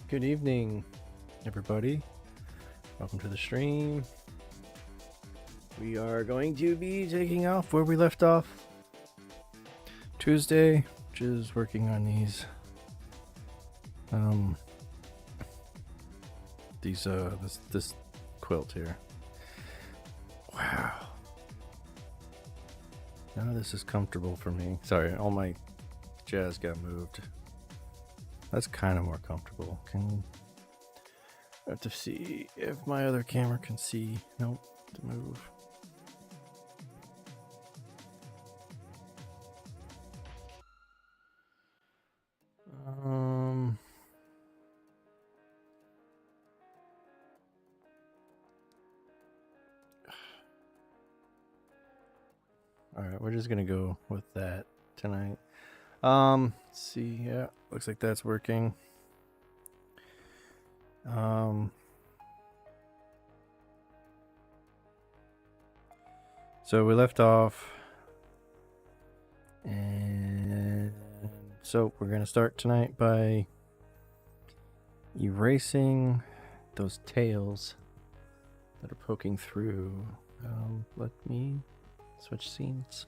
Good evening, everybody. Welcome to the stream. We are going to be taking off where we left off Tuesday, which is working on this quilt here. Wow. None of this is comfortable for me. Sorry, all my jazz got moved. That's kind of more comfortable. I have to see if my other camera can see. Nope, to move. All right, we're just gonna go with that tonight. Let's see. Yeah, looks like that's working. So we left off, and so we're gonna start tonight by erasing those tails that are poking through. Let me switch scenes.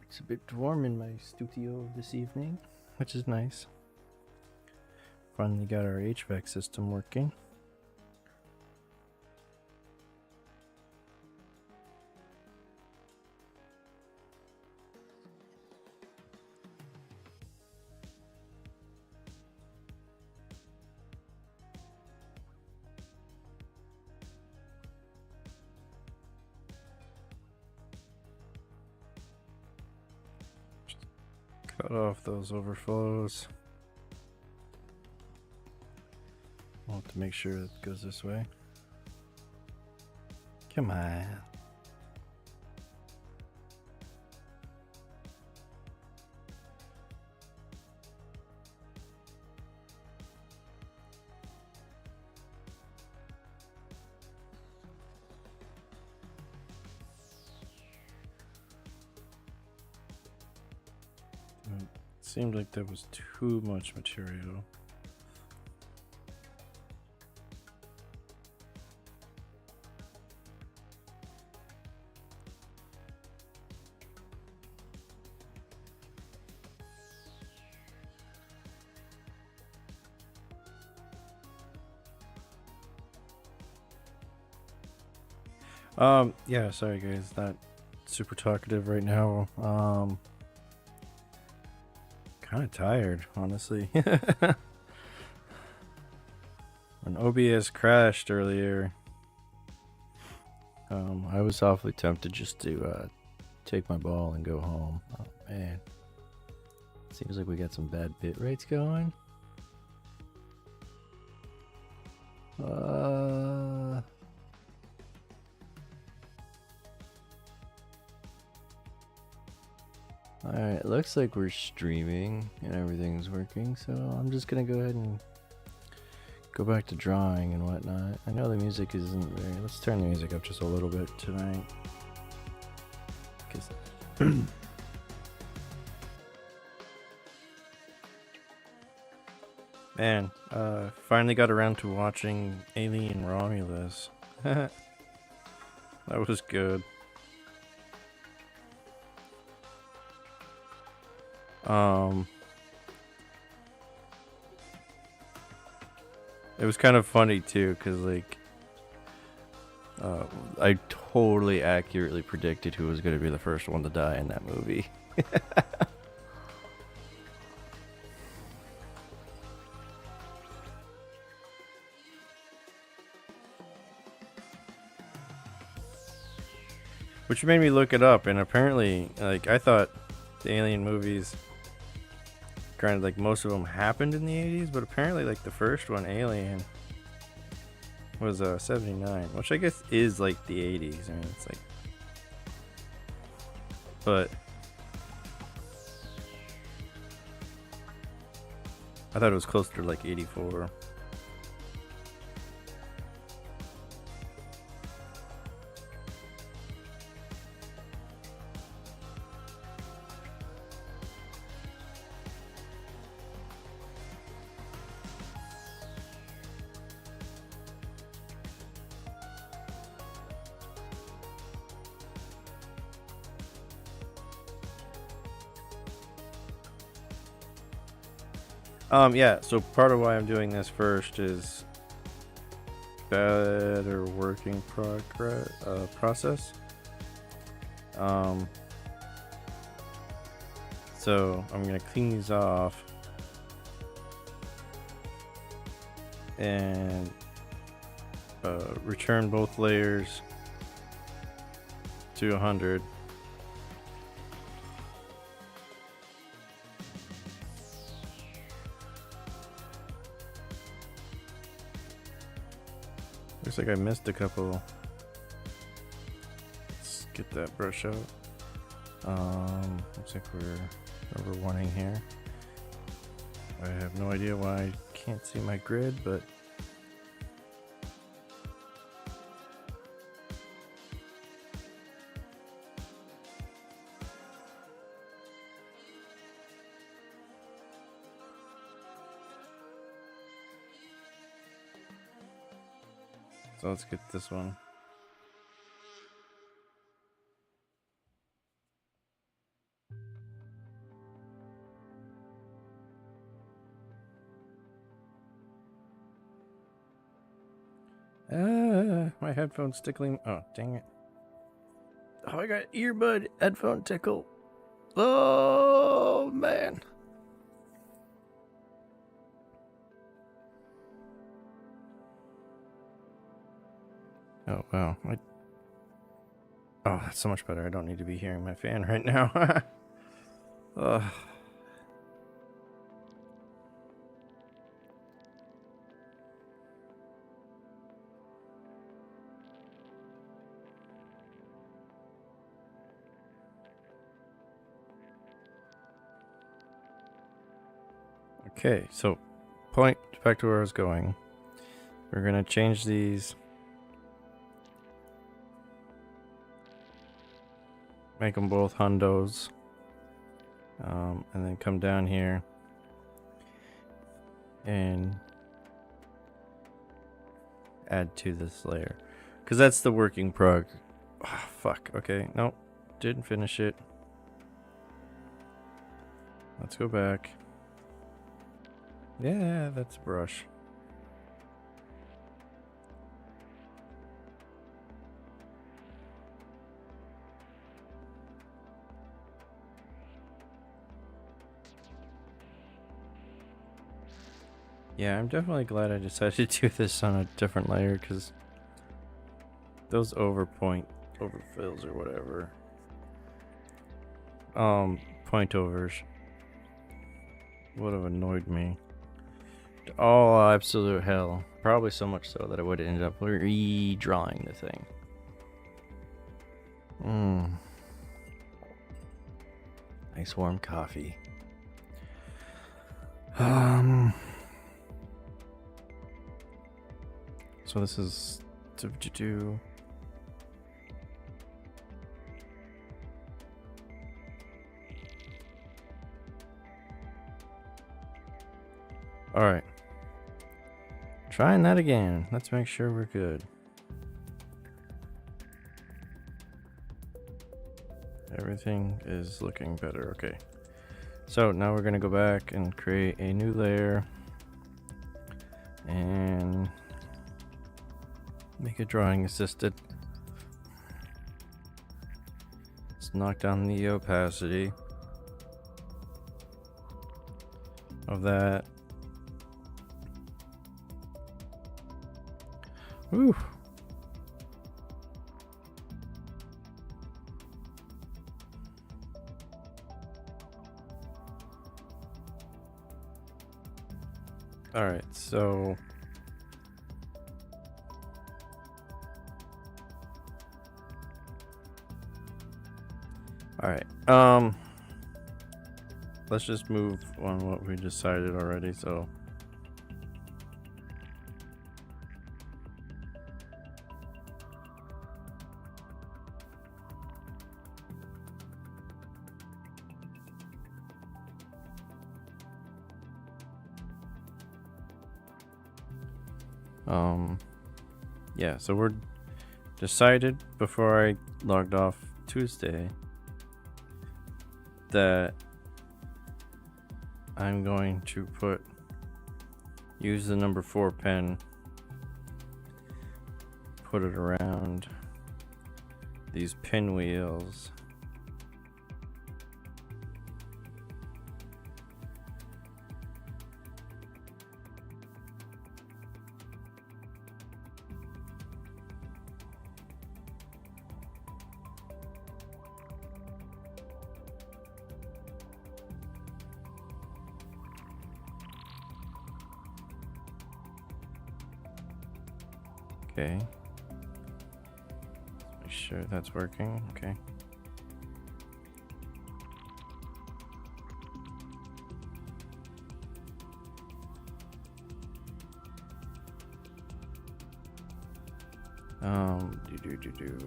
It's a bit warm in my studio this evening, which is nice. Finally got our HVAC system working. Cut off those overflows. I'll have to make sure it goes this way. Come on. Seemed like there was too much material. Yeah, sorry guys, not super talkative right now. Kind of tired, honestly. When OBS crashed earlier, I was awfully tempted just to take my ball and go home. Oh man, seems like we got some bad bit rates going. Alright, looks like we're streaming and everything's working, so I'm just gonna go ahead and go back to drawing and whatnot. I know the music isn't very... Let's turn the music up just a little bit tonight. Man, finally got around to watching Alien Romulus. That was good. It was kind of funny too, cause like, I totally accurately predicted who was gonna be the first one to die in that movie. Which made me look it up, and apparently, like, I thought the Alien movies, granted, like, most of them happened in the 80s, but apparently, like, the first one, Alien, was 79, which I guess is like the 80s. I mean, it's like, but I thought it was closer to like 84. Yeah, so part of why I'm doing this first is better working process. So I'm gonna clean these off and return both layers to 100. Looks like I missed a couple. Let's get that brush out. Looks like we're number oneing here. I have no idea why I can't see my grid, but so let's get this one. My headphone's tickling. Oh, dang it. Oh, I got earbud headphone tickle. Oh, man. Oh, wow. Oh, that's so much better. I don't need to be hearing my fan right now. Okay, so point back to where I was going. We're going to change these. Make them both hundos. And then come down here and add to this layer. Because that's the working prog. Oh, fuck. Okay, nope. Didn't finish it. Let's go back. Yeah, that's a brush. Yeah, I'm definitely glad I decided to do this on a different layer, because those overfills or whatever, point overs would have annoyed me. Oh, absolute hell. Probably so much so that I would have ended up redrawing the thing. Nice warm coffee. So this is to do. All right. Trying that again. Let's make sure we're good. Everything is looking better. Okay. So now we're going to go back and create a new layer and make a drawing assisted. Let's knock down the opacity of that. Woo. All right, so all right, let's just move on what we decided already. So yeah, so we're decided before I logged off Tuesday that I'm going to use the number 4 pen, put it around these pinwheels. Okay. Make sure that's working. Okay. Do.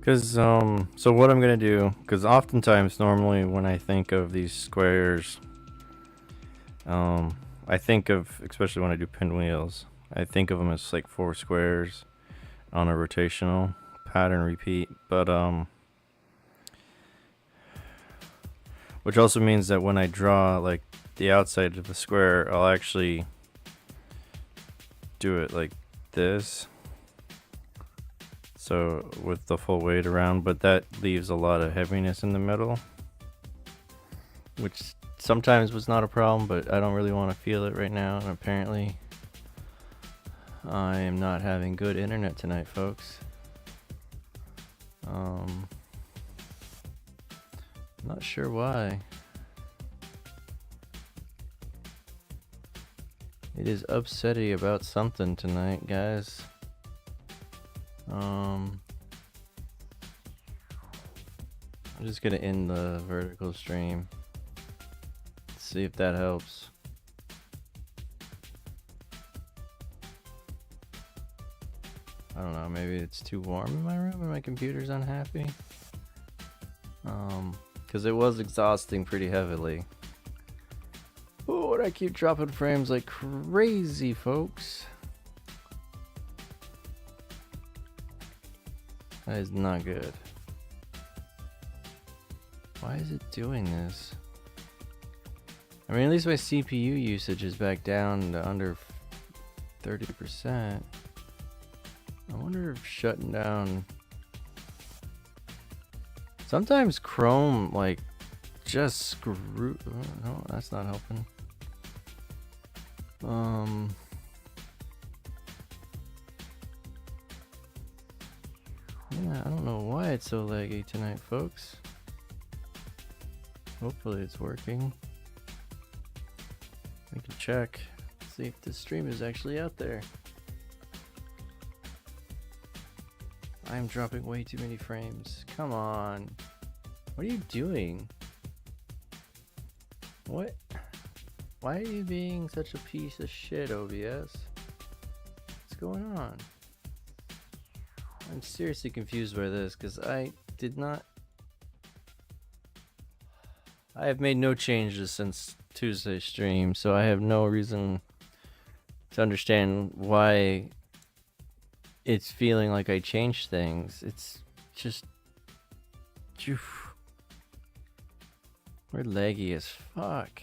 Because, so what I'm going to do, because oftentimes, normally when I think of these squares, I think of, especially when I do pinwheels, I think of them as like 4 squares on a rotational pattern repeat. But, which also means that when I draw like the outside of the square, I'll actually do it like this. So with the full weight around, but that leaves a lot of heaviness in the middle, which sometimes was not a problem, but I don't really want to feel it right now. And apparently I am not having good internet tonight, folks. Not sure why. It is upsetty about something tonight, guys. I'm just gonna end the vertical stream. See if that helps. I don't know, maybe it's too warm in my room and my computer's unhappy. Because it was exhausting pretty heavily. Oh, and I keep dropping frames like crazy, folks. That is not good. Why is it doing this? I mean, at least my CPU usage is back down to under 30%. I wonder if shutting down... Sometimes Chrome, like, just screw... no, that's not helping. Yeah, I don't know why it's so laggy tonight, folks. Hopefully it's working. We can check, see if the stream is actually out there. I'm dropping way too many frames. Come on. What are you doing? What? Why are you being such a piece of shit, OBS? What's going on? I'm seriously confused by this because I did not... I have made no changes since Tuesday's stream, so I have no reason to understand why it's feeling like I changed things. It's just... We're laggy as fuck.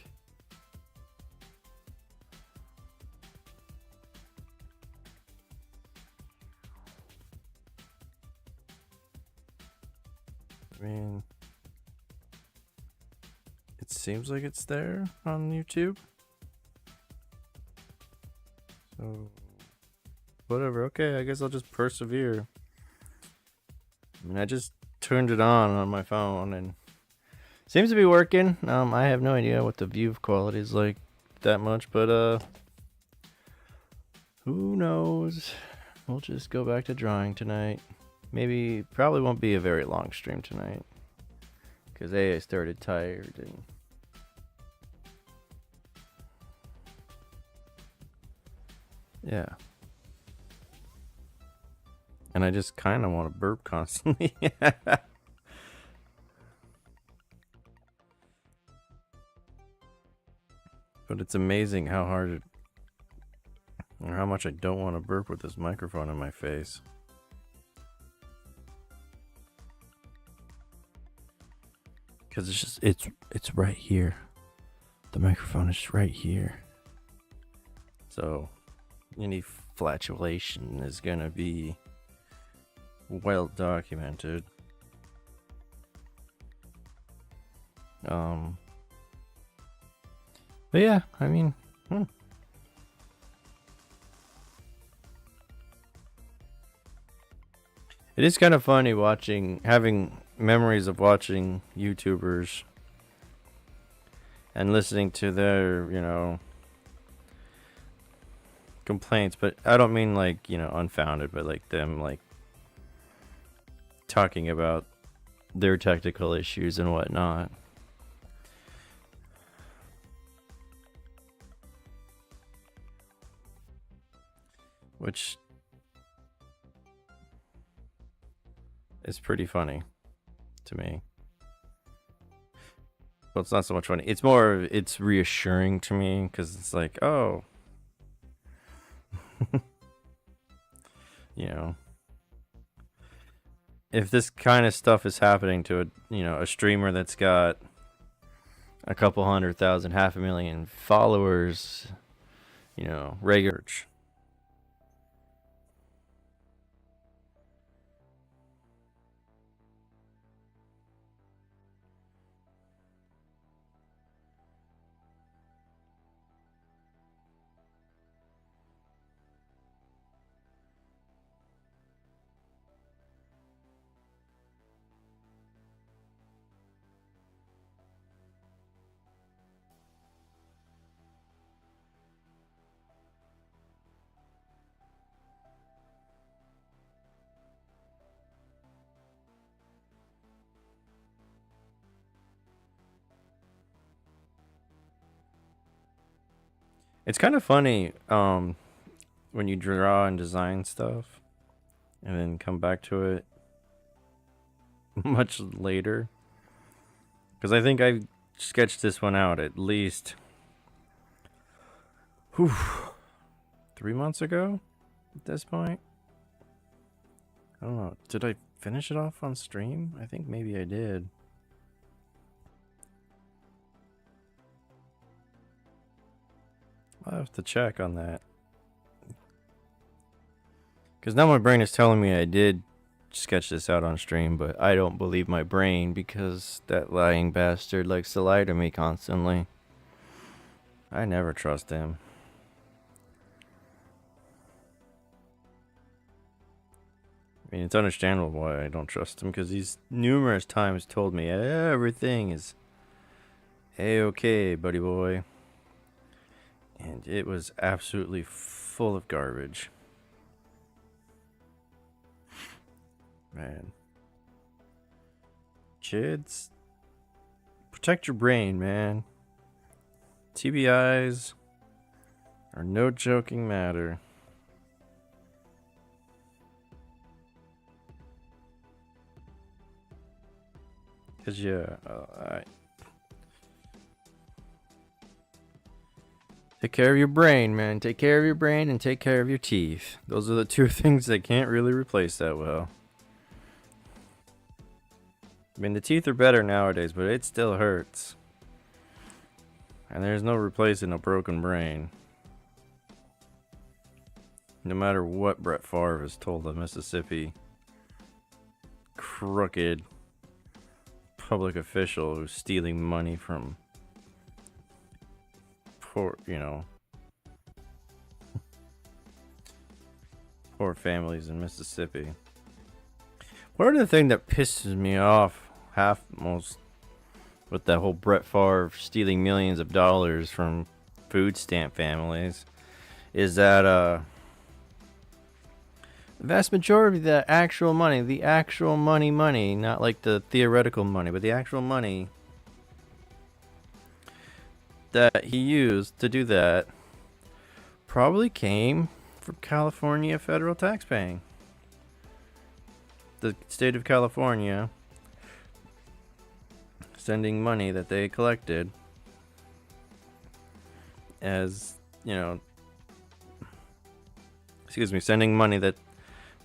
I mean, it seems like it's there on YouTube. So, whatever. Okay, I guess I'll just persevere. I mean, I just turned it on my phone and it seems to be working. I have no idea what the view quality is like that much, but who knows? We'll just go back to drawing tonight. Maybe, probably won't be a very long stream tonight. Because I started tired and... yeah. And I just kind of want to burp constantly. But it's amazing how hard it... or how much I don't want to burp with this microphone in my face. Because it's just, it's right here. The microphone is right here. So, any flatulation is gonna be well documented. But yeah, I mean, It is kind of funny having memories of watching YouTubers and listening to their, complaints, but I don't mean like, unfounded, but like them like talking about their technical issues and whatnot. Which is pretty funny to me. Well, it's not so much funny. It's more, it's reassuring to me because it's like, oh, if this kind of stuff is happening to a streamer that's got a couple 100,000, 500,000 followers, regular. It's kind of funny when you draw and design stuff and then come back to it much later. Because I think I sketched this one out at least 3 months ago at this point. I don't know. Did I finish it off on stream? I think maybe I did. I'll have to check on that. Because now my brain is telling me I did sketch this out on stream, but I don't believe my brain because that lying bastard likes to lie to me constantly. I never trust him. I mean, it's understandable why I don't trust him, because he's numerous times told me everything is A-okay, buddy boy. And it was absolutely full of garbage. Man. Kids, protect your brain, man. TBIs are no joking matter. Cause yeah, take care of your brain, man. Take care of your brain and take care of your teeth. Those are the two things that can't really replace that well. I mean, the teeth are better nowadays, but it still hurts. And there's no replacing a broken brain. No matter what Brett Favre has told the Mississippi crooked public official who's stealing money from poor, poor families in Mississippi. Part of the thing that pisses me off most with that whole Brett Favre stealing millions of dollars from food stamp families is that the vast majority of the actual money, not like the theoretical money, but the actual money that he used to do that probably came from California federal taxpaying. The state of California sending money that they collected as, sending money that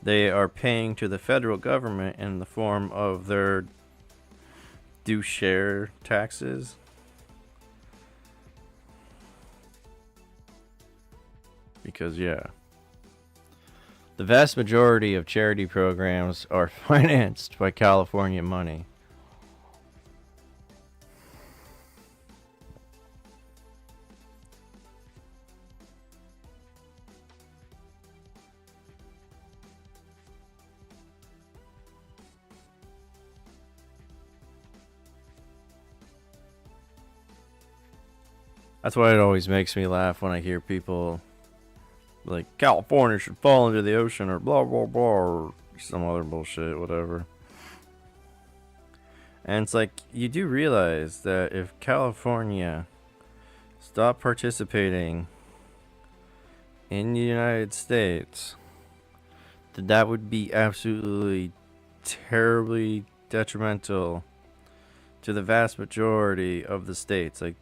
they are paying to the federal government in the form of their due share taxes. Because, yeah, the vast majority of charity programs are financed by California money. That's why it always makes me laugh when I hear people like California should fall into the ocean or blah blah blah or some other bullshit, whatever. And it's like, you do realize that if California stopped participating in the United States, that would be absolutely terribly detrimental to the vast majority of the states. Like,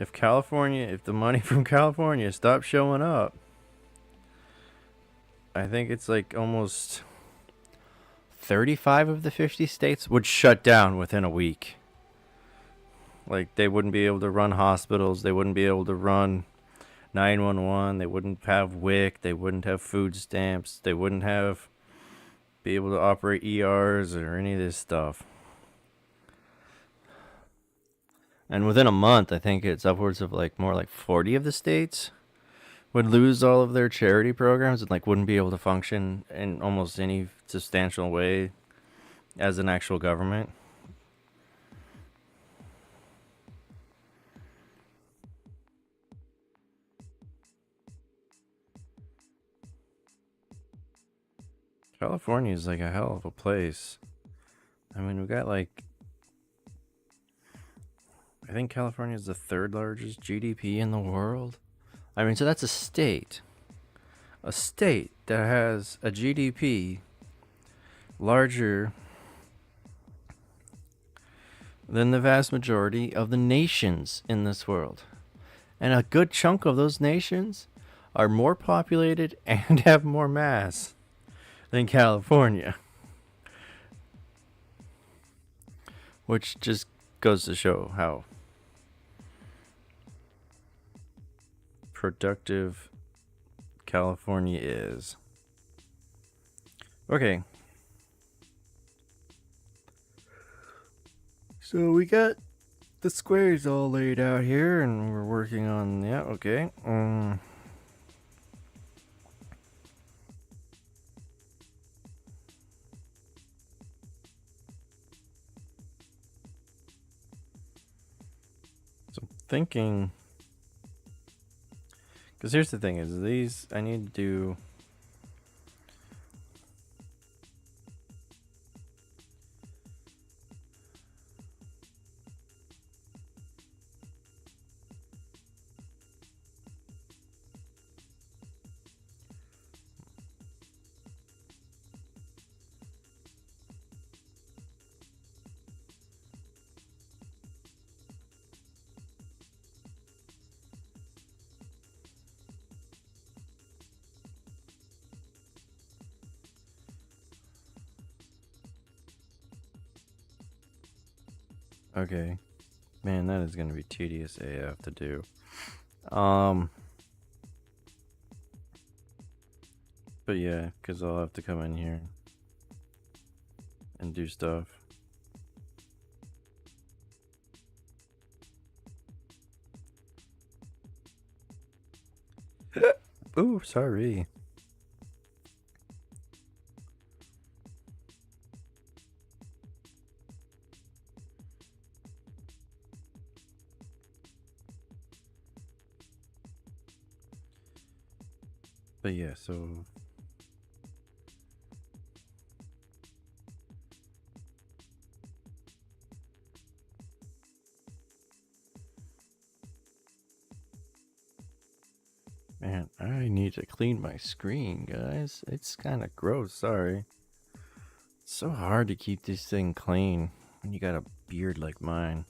if the money from California stopped showing up, I think it's like almost 35 of the 50 states would shut down within a week. Like, they wouldn't be able to run hospitals, they wouldn't be able to run 911, they wouldn't have WIC, they wouldn't have food stamps, they wouldn't be able to operate ERs or any of this stuff. And within a month, I think it's upwards of more like 40 of the states would lose all of their charity programs and wouldn't be able to function in almost any substantial way as an actual government. California is like a hell of a place. I mean, we got I think California is the third largest GDP in the world. I mean, so that's a state. A state that has a GDP larger than the vast majority of the nations in this world. And a good chunk of those nations are more populated and have more mass than California. Which just goes to show how productive California is. Okay. So we got the squares all laid out here, and we're working on, yeah, okay. So I'm thinking, because here's the thing is these, I need to do, okay. Man, that is going to be tedious AF to do. But yeah, because I'll have to come in here and do stuff. Ooh, sorry. But yeah, so man, I need to clean my screen, guys. It's kind of gross, sorry. It's so hard to keep this thing clean when you got a beard like mine.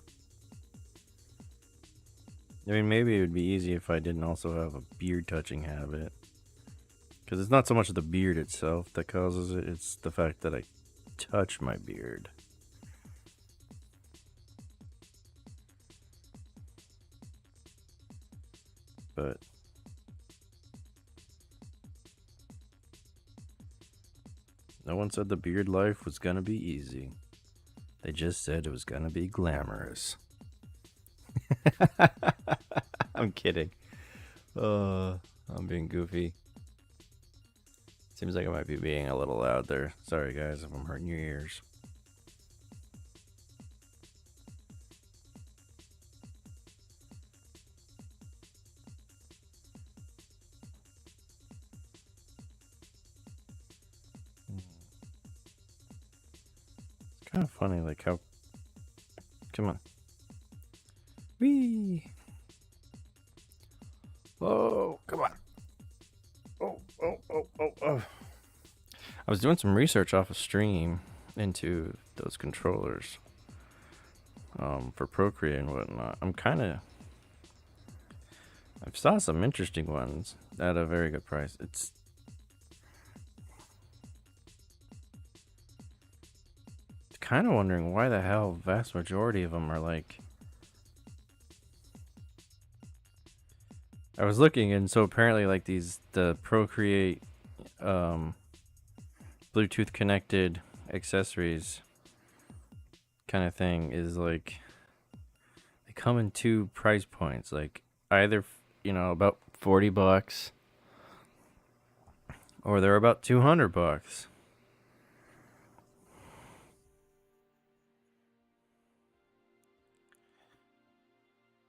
I mean, maybe it would be easy if I didn't also have a beard touching habit. Because it's not so much the beard itself that causes it, it's the fact that I touch my beard. But no one said the beard life was gonna be easy. They just said it was gonna be glamorous. I'm kidding. I'm being goofy. Seems like I might be being a little loud there. Sorry guys if I'm hurting your ears. It's kind of funny like how... Come on. Whee! Oh, come on. Oh. I was doing some research off of stream into those controllers for Procreate and whatnot. I've saw some interesting ones at a very good price. It's kind of wondering why the hell vast majority of them are like... I was looking, and so apparently like the Procreate Bluetooth connected accessories kind of thing is like, they come in two price points, like either, you know, about $40 or they're about $200.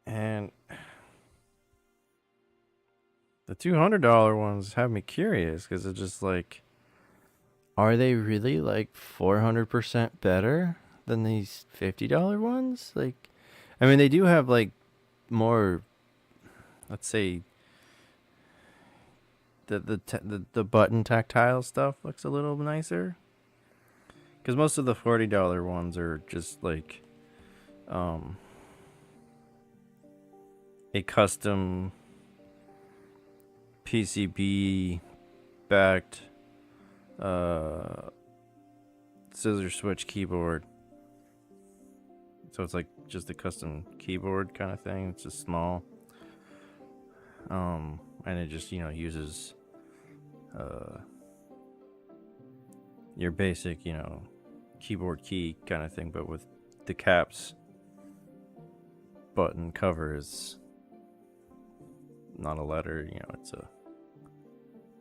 And the $200 ones have me curious because it's just like, are they really like 400% better than these $50 ones? Like, I mean, they do have like more, let's say, the button tactile stuff looks a little nicer. Because most of the $40 ones are just like a custom PCB backed scissor switch keyboard. So it's like just a custom keyboard kind of thing. It's just small. and it just, you know, uses your basic, you know, keyboard key kind of thing, but with the caps button cover is not a letter, you know, it's a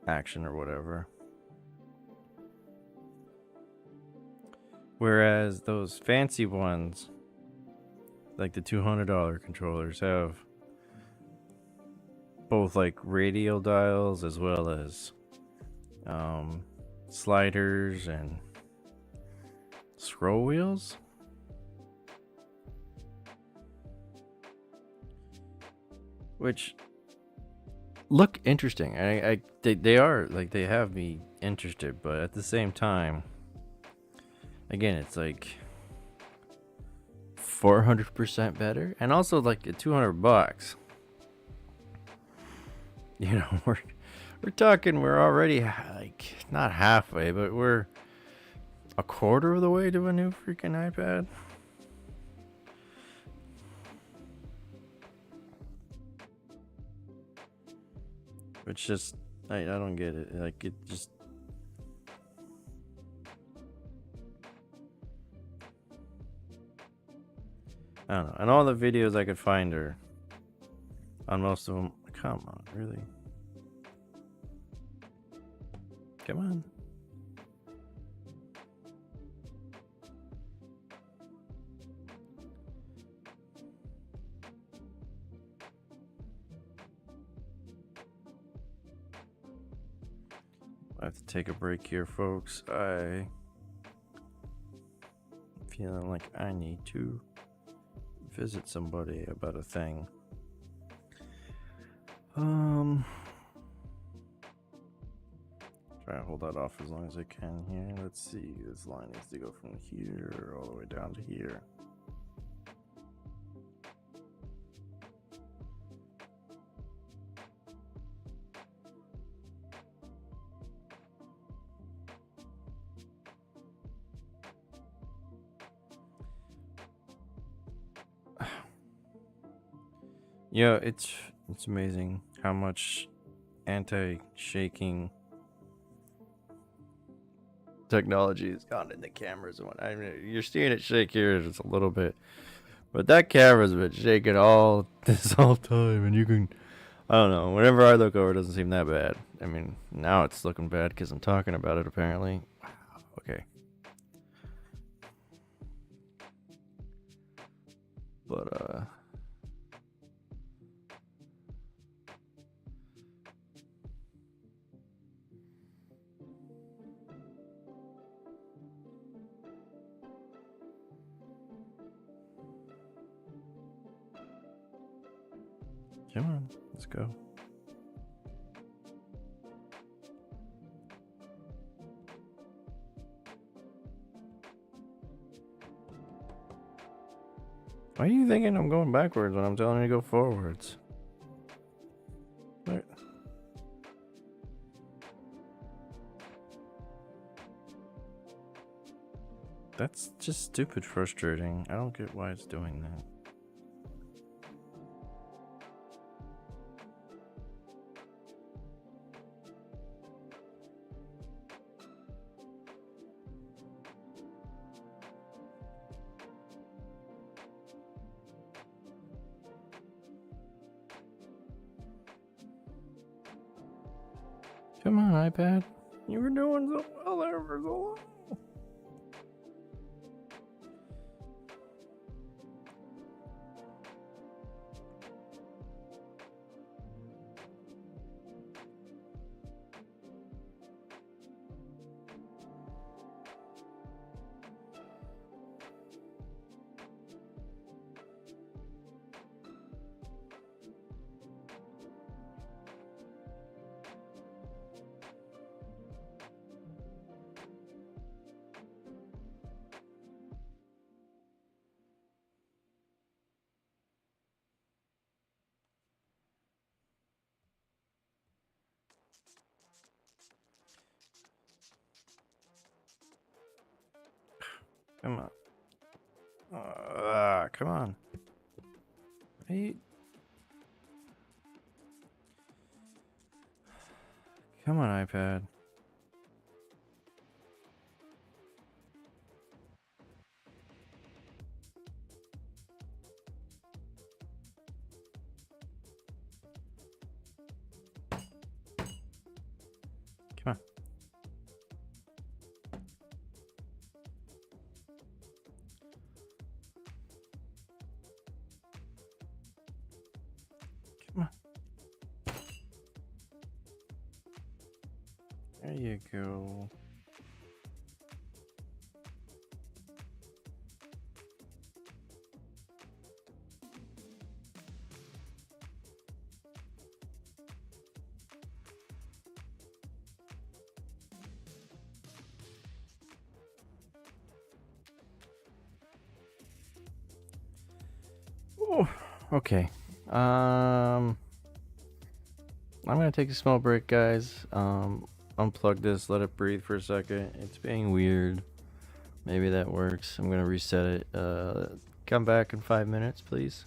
action or whatever. Whereas those fancy ones, like the $200 controllers, have both like radial dials as well as sliders and scroll wheels. Which look interesting. They are, like, they have me interested, but at the same time, again, it's like 400% better, and also like at $200. You know, we're talking, we're already like not halfway, but we're a quarter of the way to a new freaking iPad. Which just, I don't get it. Like, it just, I don't know. And all the videos I could find are on most of them. Come on, really? Come on. I have to take a break here, folks. I'm feeling like I need to visit somebody about a thing. Try to hold that off as long as I can here. Let's see. This line needs to go from here all the way down to here. Yeah, it's amazing how much anti-shaking technology has gone into cameras and what. I mean, you're seeing it shake here just a little bit, but that camera's been shaking all this whole time, and you can, I don't know, whenever I look over, it doesn't seem that bad. I mean, now it's looking bad because I'm talking about it, apparently. Wow, okay. But, come on, let's go. Why are you thinking I'm going backwards when I'm telling you to go forwards? What? That's just stupid frustrating. I don't get why it's doing that. Come on, iPad. You were doing so well there for so long. Come on. Come on. Hey. Come on, iPad. Come on. Come on. There you go. Oh, okay. I'm gonna take a small break, guys. Unplug this, let it breathe for a second. It's being weird. Maybe that works. I'm gonna reset it. Come back in 5 minutes, please.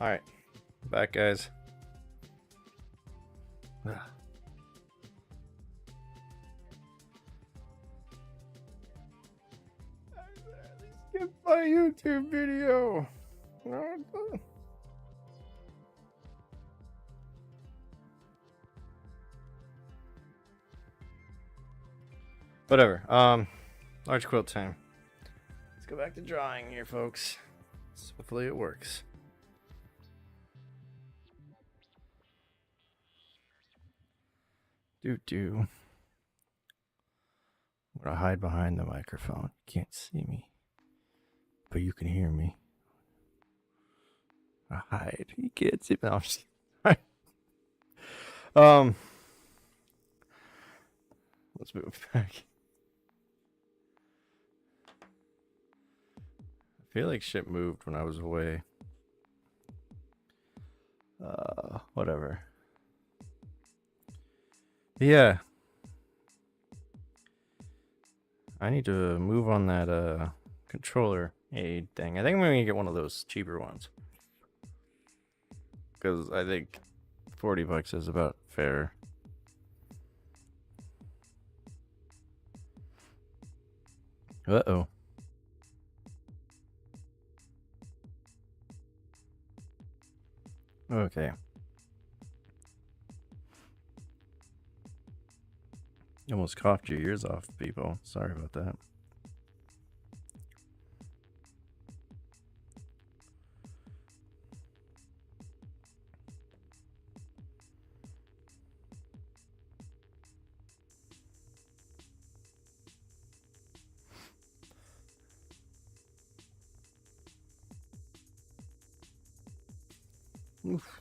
Alright, back guys. Skip my YouTube video. Whatever. Large quilt time. Let's go back to drawing here, folks. Hopefully it works. I'm gonna hide behind the microphone. You can't see me, but you can hear me. I hide. You can't see me. No, let's move back. I feel like shit moved when I was away. Whatever. Yeah. I need to move on that controller aid thing. I think I'm gonna get one of those cheaper ones. Because I think $40 is about fair. Uh-oh. Okay. You almost coughed your ears off, people. Sorry about that. Oof.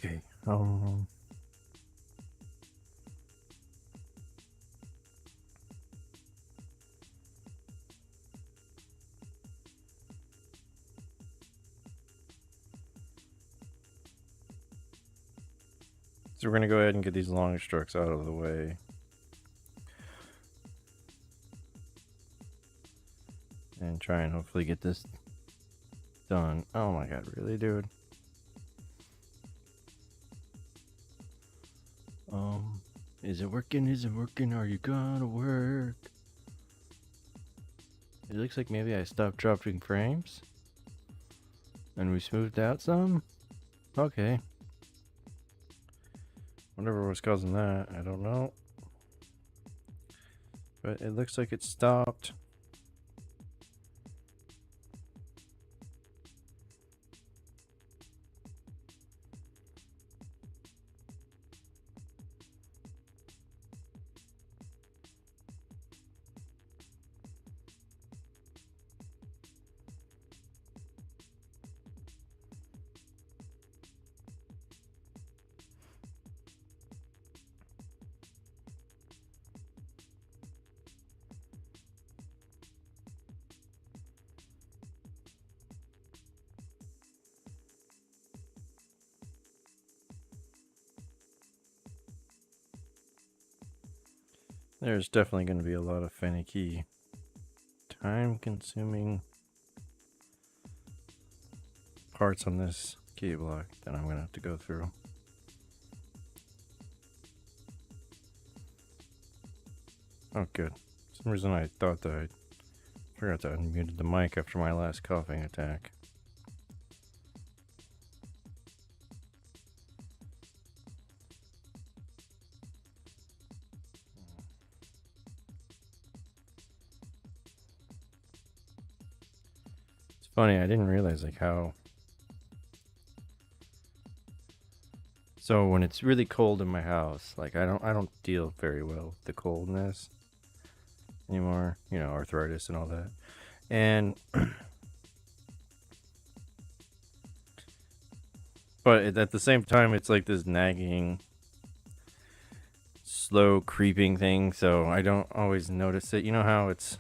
Okay. So we're gonna go ahead and get these long strokes out of the way. And try and hopefully get this done. Oh my god, really, dude? Is it working? Is it working? Are you gonna work? It looks like maybe I stopped dropping frames. And we smoothed out some? Okay. Whatever was causing that, I don't know. But it looks like it stopped. There's definitely going to be a lot of finicky, time-consuming parts on this key block that I'm going to have to go through. Oh, good. For some reason I thought that I forgot to unmute the mic after my last coughing attack. Funny, I didn't realize like how. So when it's really cold in my house, like I don't deal very well with the coldness anymore, you know, arthritis and all that. And But at the same time, it's like this nagging, slow creeping thing, so I don't always notice it. You know how it's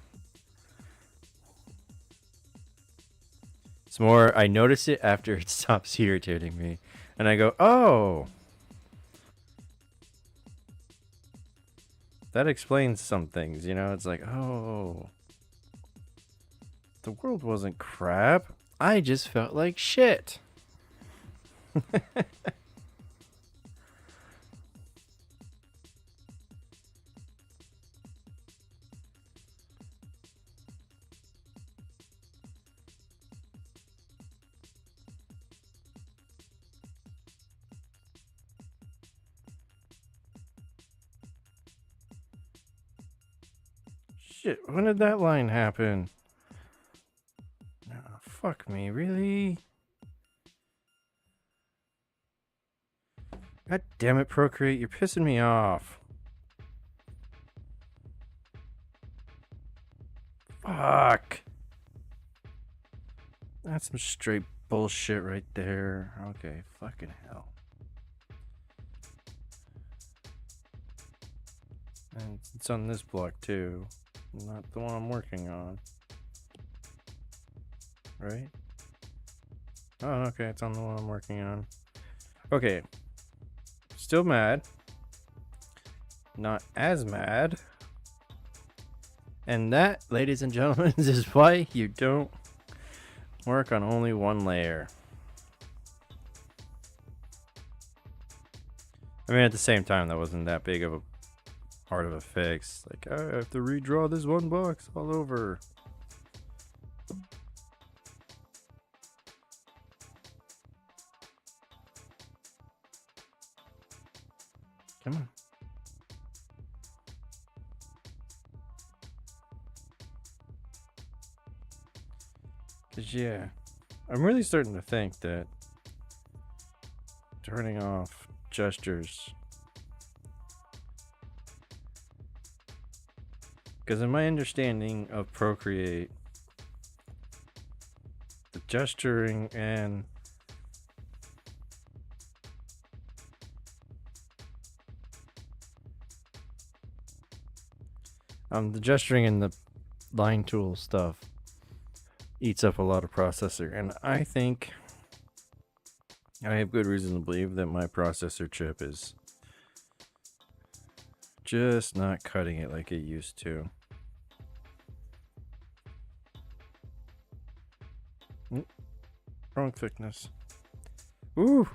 more, I notice it after it stops irritating me. And I go, oh, that explains some things, you know? It's like, oh, the world wasn't crap. I just felt like shit. Shit, when did that line happen? Oh, fuck me, really? God damn it, Procreate, you're pissing me off. Fuck. That's some straight bullshit right there. Okay, fucking hell. And it's on this block too. Not the one I'm working on. Right? Oh, okay, it's on the one I'm working on. Okay. Still mad. Not as mad. And that, ladies and gentlemen, is why you don't work on only one layer. I mean, at the same time, that wasn't that big of a part of a fix. Like, I have to redraw this one box all over. Come on. Cause yeah, I'm really starting to think that turning off gestures, because in my understanding of Procreate, the gesturing and the gesturing and the line tool stuff eats up a lot of processor, and I think I have good reason to believe that my processor chip is just not cutting it like it used to. Wrong thickness. Ooh.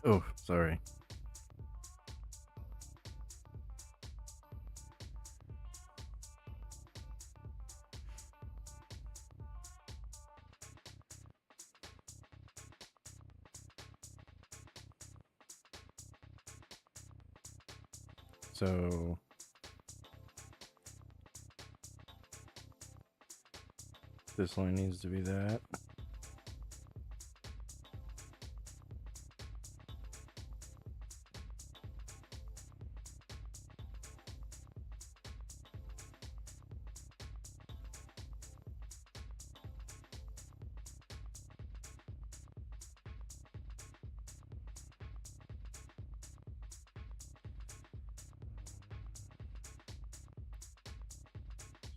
Oh, sorry. So this line needs to be that.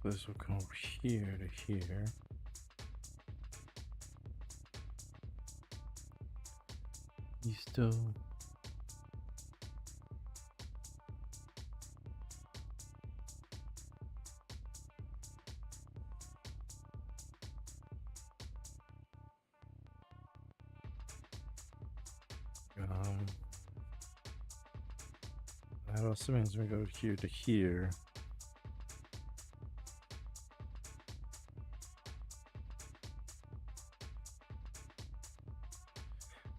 So this will come over here to here. You still That also means we go here to here.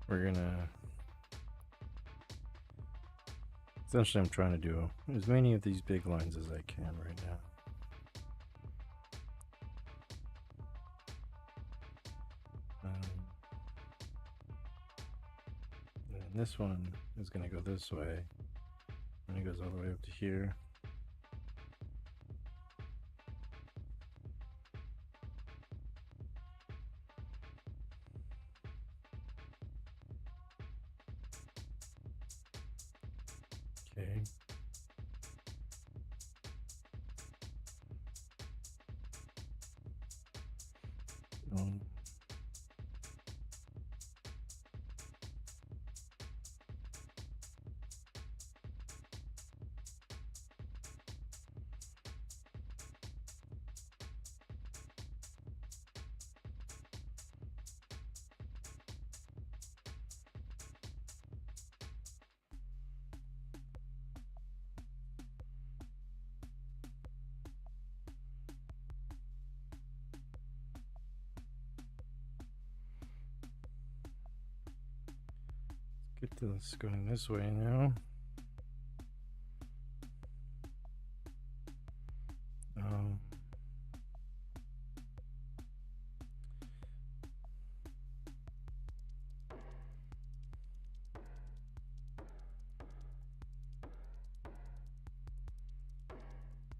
We're gonna... Essentially, I'm trying to do as many of these big lines as I can right now. And this one is going to go this way, and it goes all the way up to here. Okay. Get this going this way now.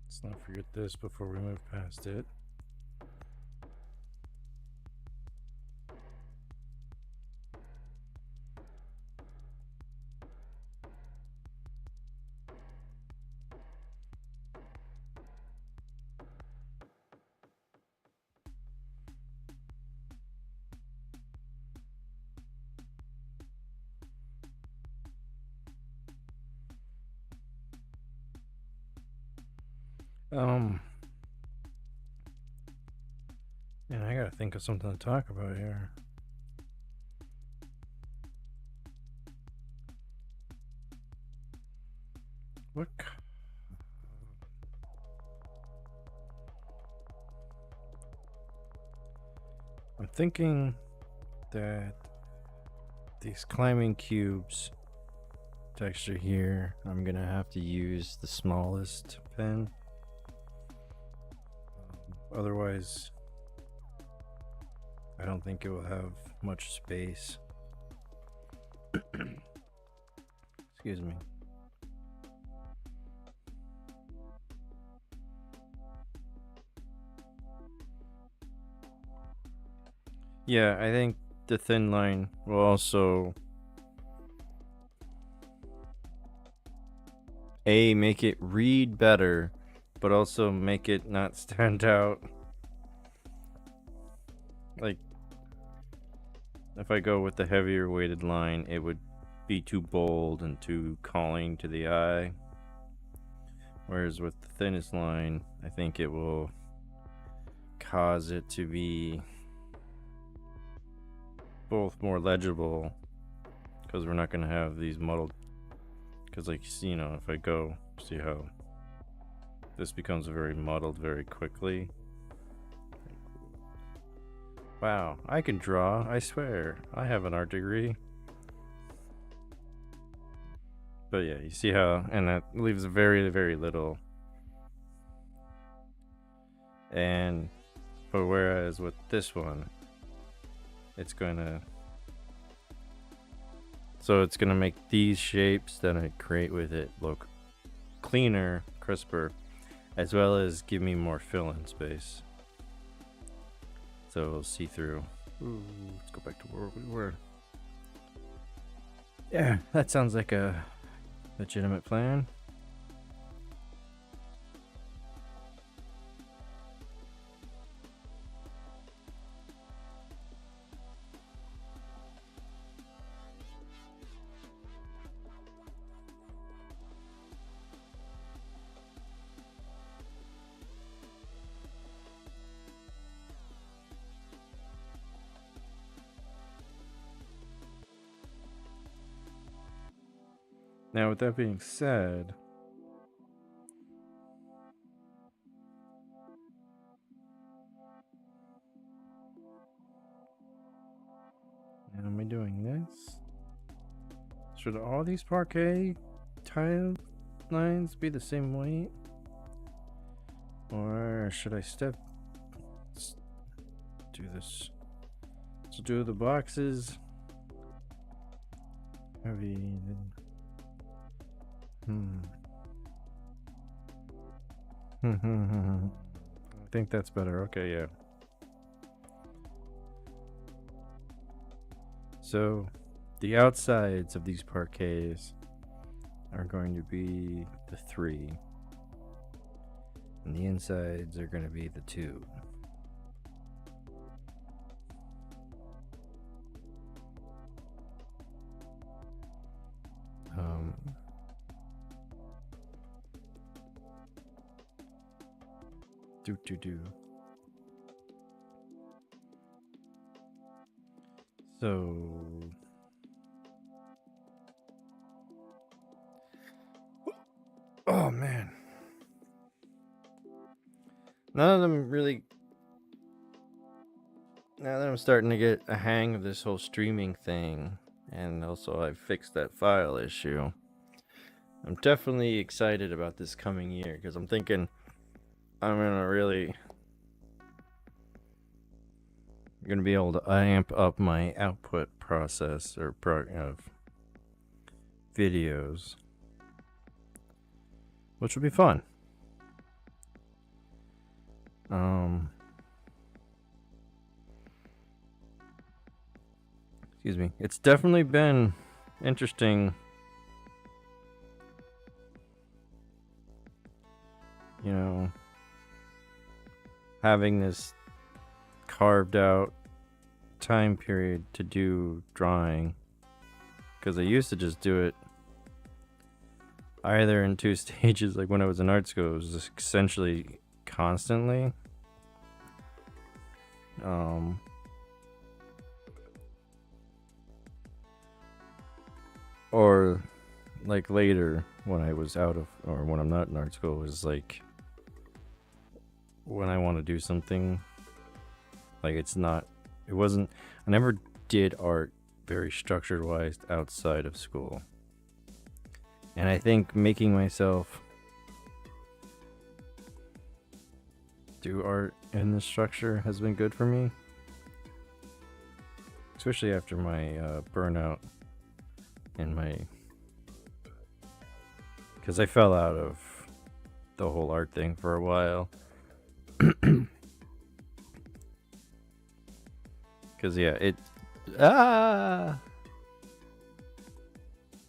Let's not forget this before we move past it. And I gotta think of something to talk about here. What? I'm thinking that these climbing cubes texture here, I'm gonna have to use the smallest pen. Otherwise, I don't think it will have much space. Excuse me. Yeah, I think the thin line will also make it read better, but also make it not stand out. Like, if I go with the heavier weighted line, it would be too bold and too calling to the eye. Whereas with the thinnest line, I think it will cause it to be both more legible, because we're not going to have these muddled, because like, you know, if I go, see how this becomes very muddled very quickly. Wow, I can draw, I swear. I have an art degree. But yeah, you see how, and that leaves very, very little. And, but whereas with this one, it's gonna, so it's gonna make these shapes that I create with it look cleaner, crisper, as well as give me more fill-in space. So see through. Ooh, let's go back to where we were. Yeah, that sounds like a legitimate plan. Now, with that being said, am I doing this? Should all these parquet tile lines be the same weight? Or should I do this? So do the boxes heavy then. I think that's better. Okay, yeah. So the outsides of these parquets are going to be the 3, and the insides are going to be the 2. Do. So oh man, none of them really. Now that I'm starting to get a hang of this whole streaming thing, and also I fixed that file issue, I'm definitely excited about this coming year because I'm thinking I'm gonna be able to amp up my output process or of videos, which will be fun. Excuse me. It's definitely been interesting, you know, having this carved out time period to do drawing, because I used to just do it either in 2 stages, like when I was in art school. It was just essentially constantly, or like later when I was out of, or when I'm not in art school, is like when I want to do something like I never did art very structured wise outside of school, and I think making myself do art in the structure has been good for me, especially after my burnout and because I fell out of the whole art thing for a while. Because yeah,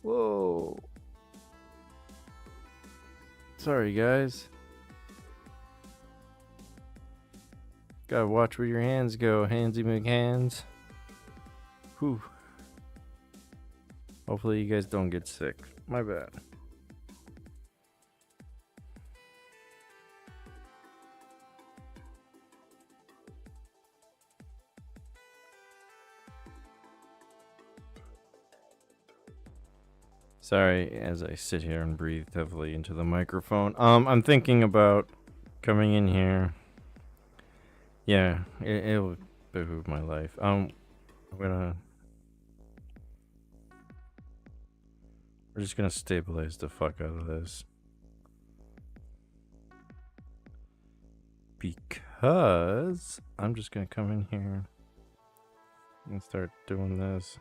whoa, sorry guys, gotta watch where your hands go, handsy McHands. Whew. Hopefully you guys don't get sick. My bad. Sorry, as I sit here and breathe heavily into the microphone. I'm thinking about coming in here. Yeah, it'll behoove my life. We're just gonna stabilize the fuck out of this, because I'm just gonna come in here and start doing this.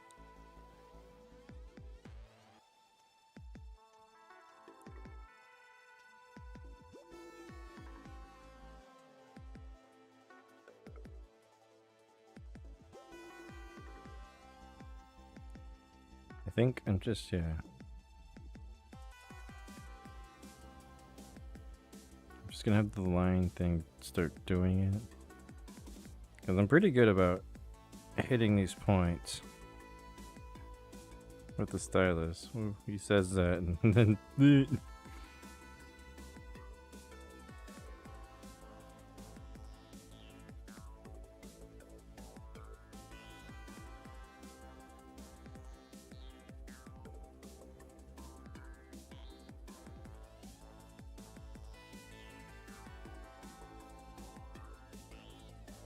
I think I'm just, yeah. I'm just gonna have the line thing start doing it, because I'm pretty good about hitting these points with the stylus. Ooh, he says that and then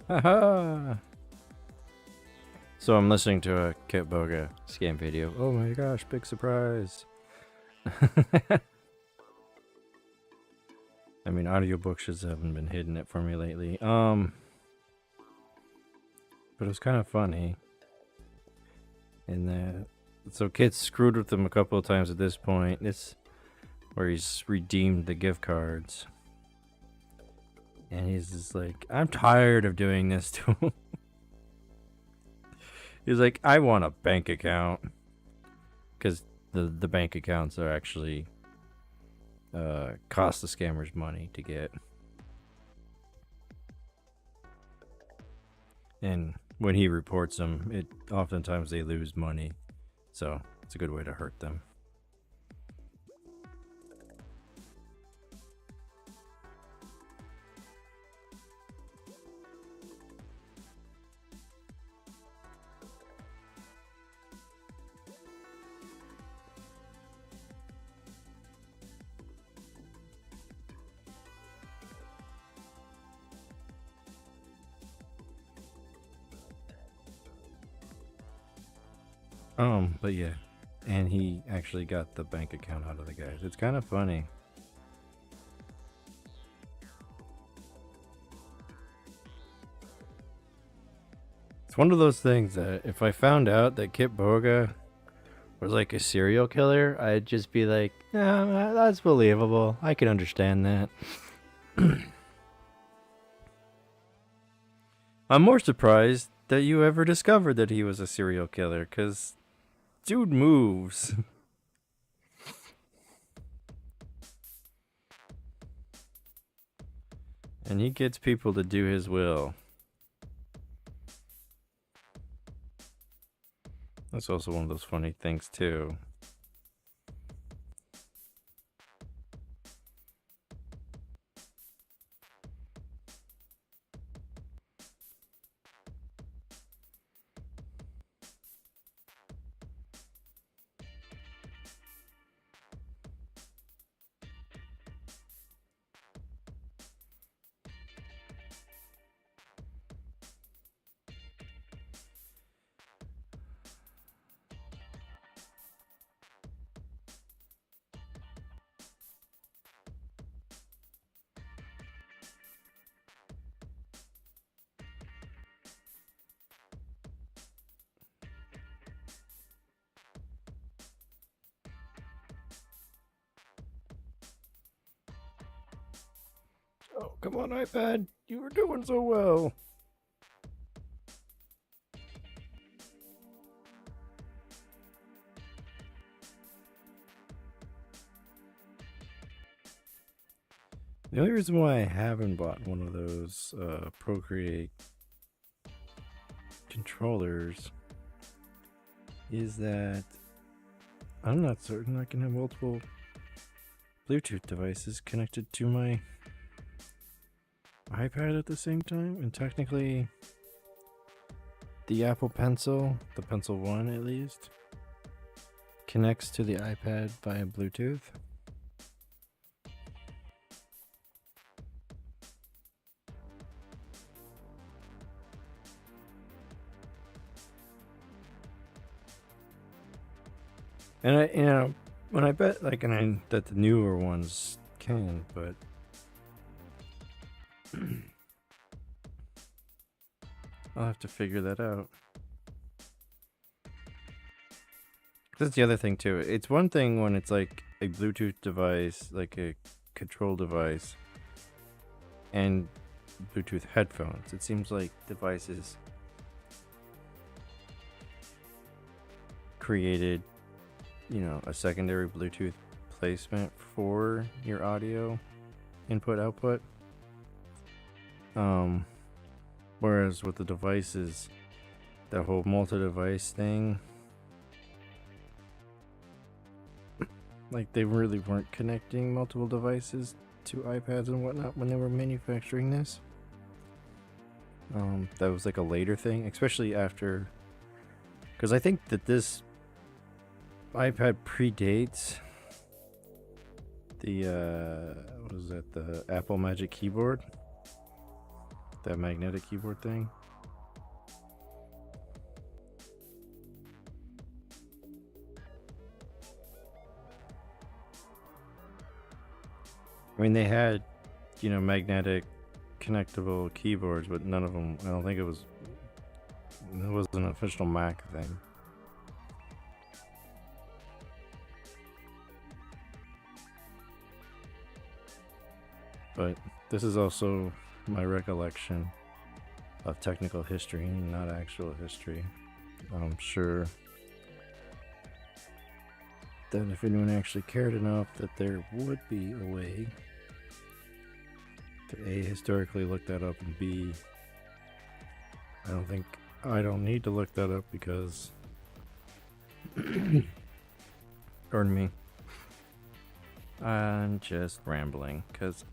haha. So I'm listening to a Kit Boga scam video. Oh my gosh, big surprise. I mean, audiobooks just haven't been hitting it for me lately. But it was kind of funny. And so Kit's screwed with them a couple of times at this point. It's where he's redeemed the gift cards. And he's just like, I'm tired of doing this to him. He's like, I want a bank account. Because the bank accounts are actually cost the scammers money to get. And when he reports them, oftentimes they lose money. So it's a good way to hurt them. But yeah, and he actually got the bank account out of the guys. It's kind of funny. It's one of those things that if I found out that Kit Boga was like a serial killer, I'd just be like, yeah, that's believable. I can understand that. I'm more surprised that you ever discovered that he was a serial killer, because dude moves. And he gets people to do his will. That's also one of those funny things too. Oh, come on, iPad. You were doing so well. The only reason why I haven't bought one of those Procreate controllers is that I'm not certain I can have multiple Bluetooth devices connected to my iPad at the same time. And technically, the Apple Pencil, the Pencil 1 at least, connects to the iPad via Bluetooth. And when I bet that the newer ones can, but I'll have to figure that out. That's the other thing too. It's one thing when it's like a Bluetooth device, like a control device, and Bluetooth headphones. It seems like devices created, a secondary Bluetooth placement for your audio input output. Whereas with the devices, that whole multi-device thing, like they really weren't connecting multiple devices to iPads and whatnot when they were manufacturing this. That was like a later thing, especially after, because I think that this iPad predates the the Apple Magic Keyboard, that magnetic keyboard thing. I mean, they had, you know, magnetic connectable keyboards, but none of them, I don't think it was an official Mac thing. But this is also my recollection of technical history, not actual history. I'm sure that if anyone actually cared enough, that there would be a way to A, historically look that up, and B, I don't need to look that up because pardon me, I'm just rambling because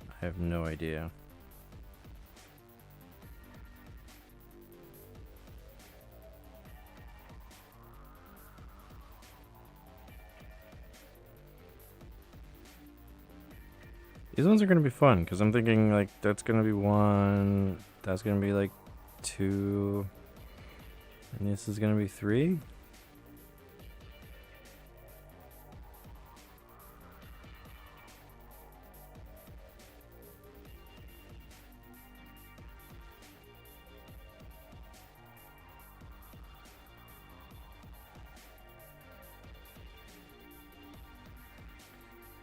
I have no idea. These ones are going to be fun because I'm thinking like that's going to be 1, that's going to be like 2, and this is going to be 3.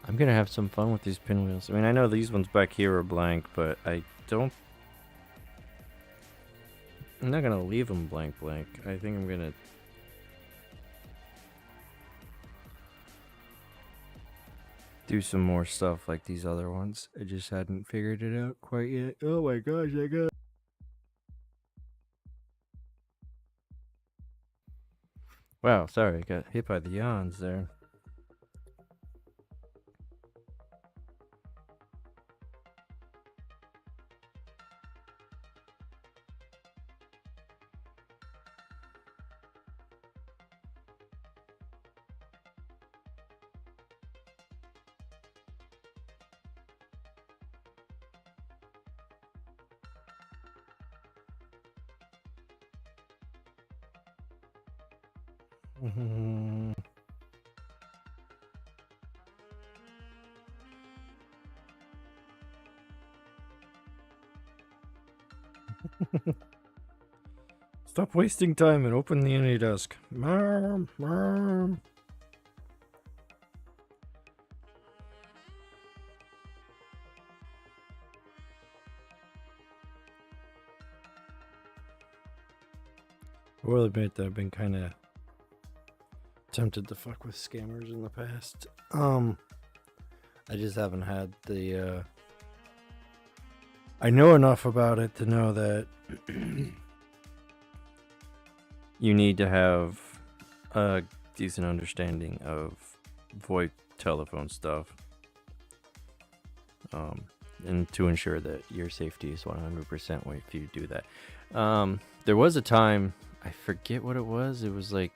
I'm gonna have some fun with these pinwheels. I mean, I know these ones back here are blank, but I'm not gonna leave them blank. I think I'm gonna do some more stuff like these other ones. I just hadn't figured it out quite yet. Oh my gosh, I got... Wow, sorry, I got hit by the yawns there. Stop wasting time and open the AnyDesk. Mom. I will admit that I've been kind of tempted to fuck with scammers in the past. I just haven't had the I know enough about it to know that you need to have a decent understanding of VoIP telephone stuff, and to ensure that your safety is 100% if you do that. There was a time, I forget what it was like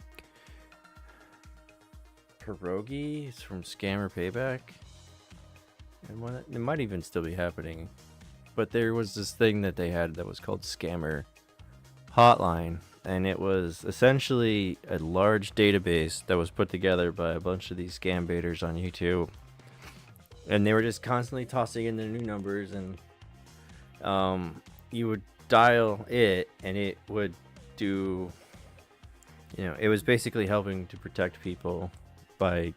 Pierogi from Scammer Payback, and it might even still be happening, but there was this thing that they had that was called Scammer Hotline, and it was essentially a large database that was put together by a bunch of these scam baiters on YouTube, and they were just constantly tossing in their new numbers, and you would dial it and it would do, you know, it was basically helping to protect people by,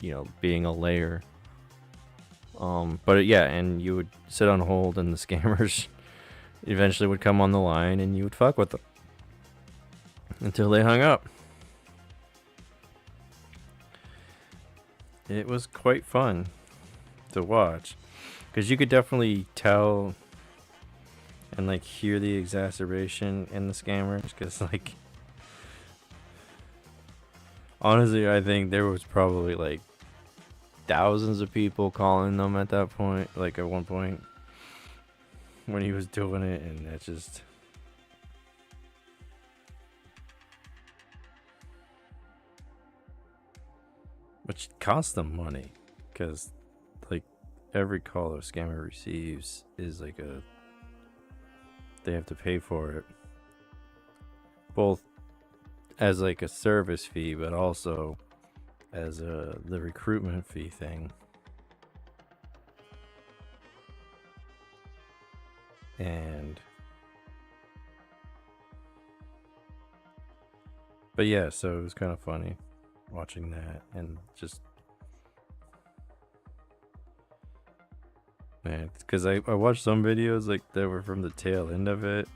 you know, being a layer. But yeah, and you would sit on hold and the scammers eventually would come on the line and you would fuck with them until they hung up. It was quite fun to watch because you could definitely tell and like hear the exacerbation in the scammers, because like honestly I think there was probably like thousands of people calling them at that point, like at one point when he was doing it, and that's just, which costs them money, because like every call a scammer receives is like they have to pay for it, both as like a service fee but also as the recruitment fee thing. But yeah, so it was kind of funny watching that, and just, man, because I watched some videos like that were from the tail end of it,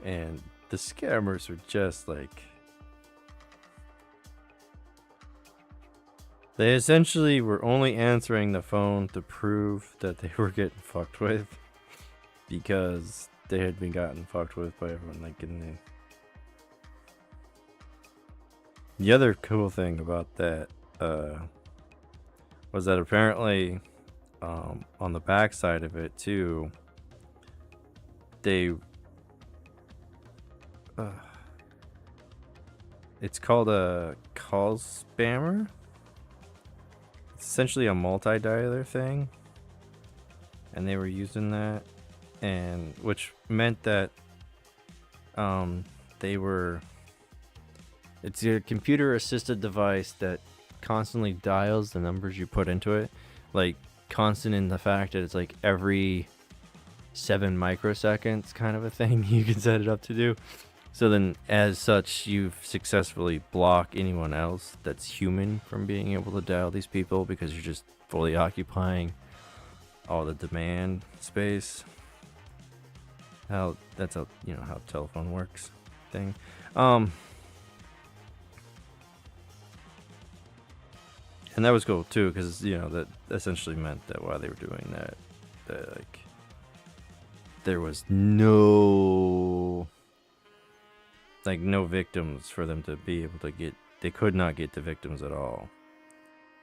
and the scammers were just like, they essentially were only answering the phone to prove that they were getting fucked with, because they had been gotten fucked with by everyone. Like, in the other cool thing about that was that apparently on the back side of it too, they it's called a call spammer. It's essentially a multi-dialer thing, and they were using that, and which meant that they were, it's a computer assisted device that constantly dials the numbers you put into it, like constant in the fact that it's like every 7 microseconds kind of a thing you can set it up to do. So then, as such, you've successfully blocked anyone else that's human from being able to dial these people, because you're just fully occupying all the demand space. That's how, you know, how telephone works thing. And that was cool too, because, you know, that essentially meant that while they were doing that, like, there was no victims for them to be able to get. They could not get the victims at all.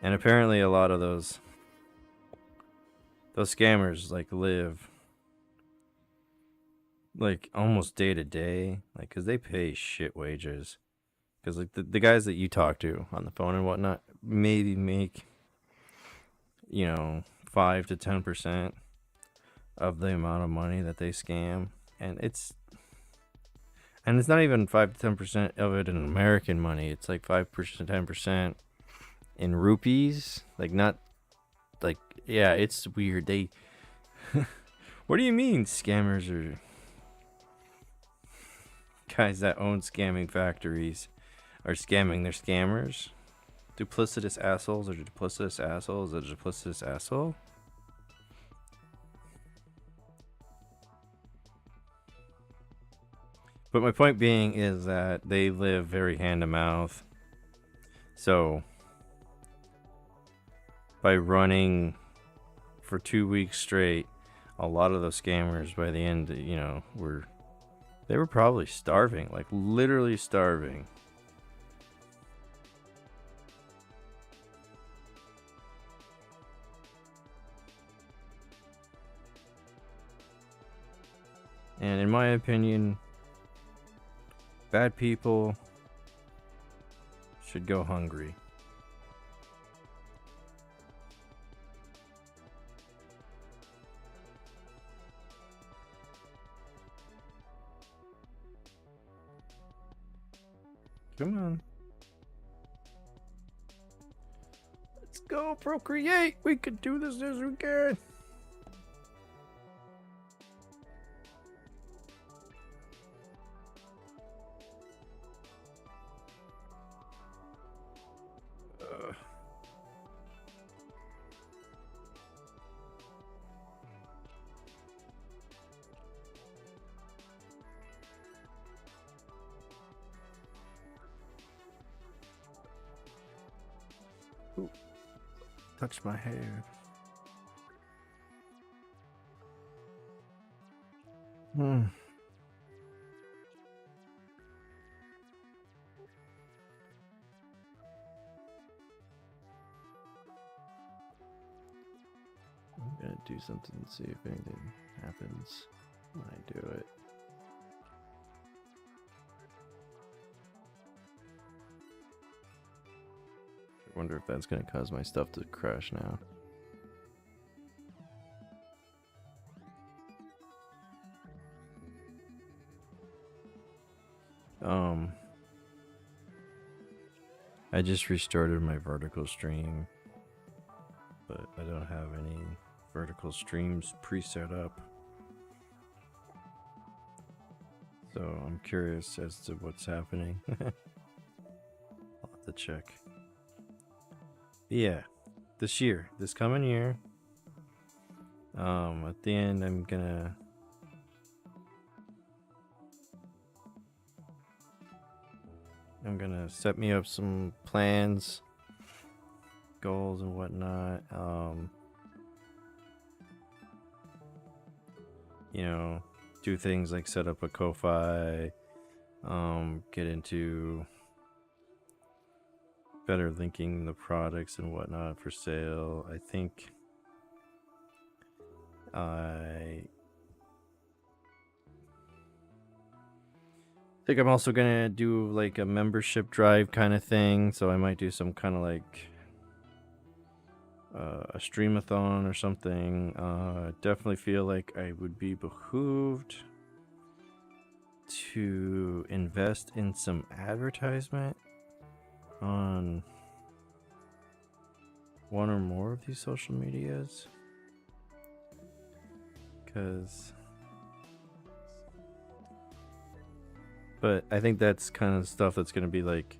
And apparently a lot of those scammers like live like almost day to day, like, because they pay shit wages. Because like the guys that you talk to on the phone and whatnot maybe make, you know, 5 to 10% of the amount of money that they scam, and it's not even 5 to 10% of it in American money. It's like 5%, 10% in rupees. Like, not like, yeah, it's weird. They what do you mean scammers are guys that own scamming factories are scamming their scammers? Duplicitous assholes, or duplicitous assholes, a duplicitous asshole? But my point being is that they live very hand to mouth. So by running for 2 weeks straight, a lot of those scammers by the end, you know, they were probably starving, like literally starving. And in my opinion, bad people should go hungry. Come on. Let's go, Procreate. We can do this as we can. Ooh, touch my hair. I'm gonna do something and see if anything happens when I do it. I wonder if that's gonna cause my stuff to crash now. I just restarted my vertical stream, but I don't have any vertical streams preset up. So I'm curious as to what's happening. I'll have to check. Yeah, this coming year. At the end, I'm gonna set me up some plans, goals, and whatnot. You know, do things like set up a Ko-Fi, get into better linking the products and whatnot for sale. I think I'm also gonna do like a membership drive kind of thing, so I might do some kind of like a streamathon or something. Definitely feel like I would be behooved to invest in some advertisement on one or more of these social medias, but I think that's kind of stuff that's going to be like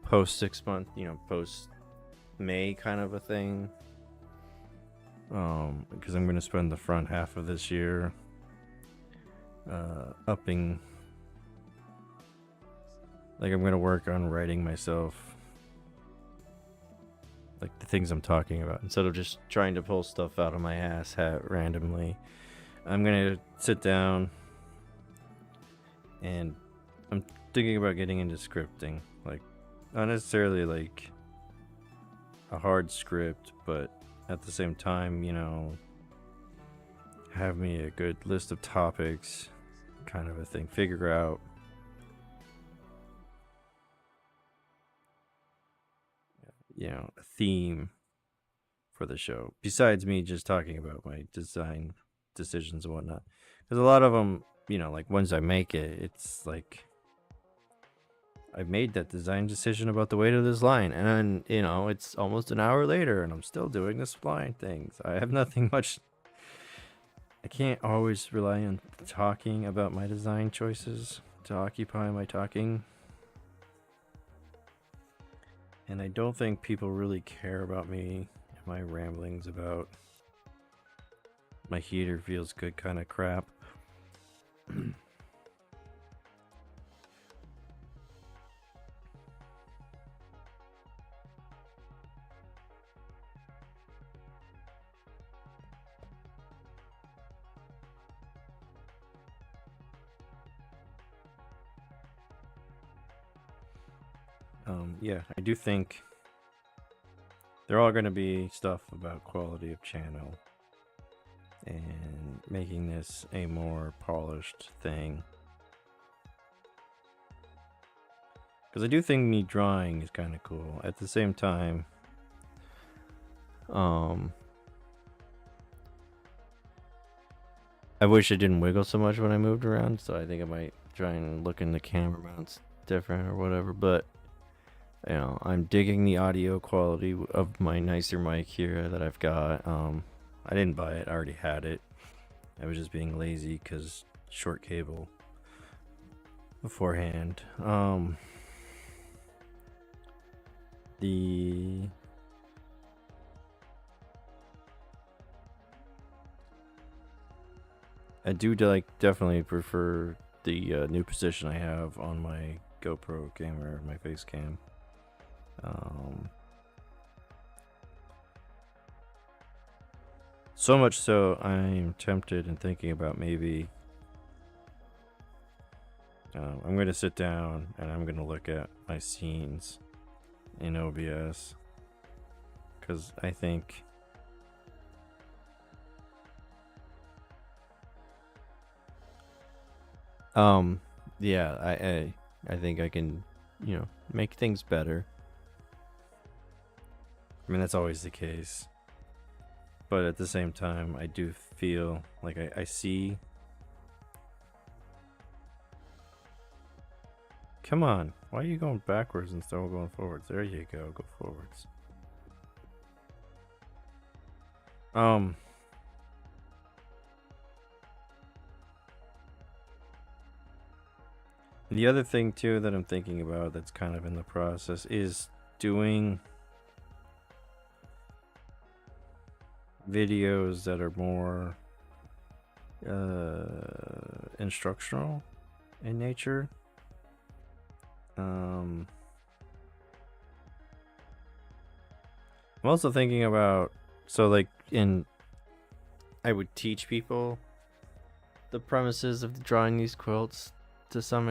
post 6 month, post May kind of a thing, because I'm going to spend the front half of this year upping, like I'm going to work on writing myself like the things I'm talking about instead of just trying to pull stuff out of my ass hat randomly. I'm going to sit down and I'm thinking about getting into scripting, like not necessarily like a hard script, but at the same time, have me a good list of topics kind of a thing, figure out a theme for the show besides me just talking about my design decisions and whatnot, because a lot of them, like once I make it, it's like I made that design decision about the weight of this line, and then it's almost an hour later and I'm still doing the spline things. I have nothing much. I can't always rely on talking about my design choices to occupy my talking. And I don't think people really care about me and my ramblings about my heater feels good kind of crap. Yeah, I do think they're all going to be stuff about quality of channel and making this a more polished thing. Because I do think me drawing is kind of cool. At the same time, I wish I didn't wiggle so much when I moved around, so I think I might try and look in the camera mounts different or whatever, but I'm digging the audio quality of my nicer mic here that I've got. I didn't buy it, I already had it. I was just being lazy because short cable beforehand. I do definitely prefer the new position I have on my GoPro camera, my face cam. So much so, I'm tempted and thinking about maybe I'm going to sit down and I'm going to look at my scenes in OBS, because I think yeah, I think I can make things better. I mean, that's always the case, but at the same time I do feel like I see. Come on, why are you going backwards instead of going forwards? There you go forwards. The other thing too that I'm thinking about that's kind of in the process is doing videos that are more instructional in nature. I'm also thinking about, so like I would teach people the premises of drawing these quilts to some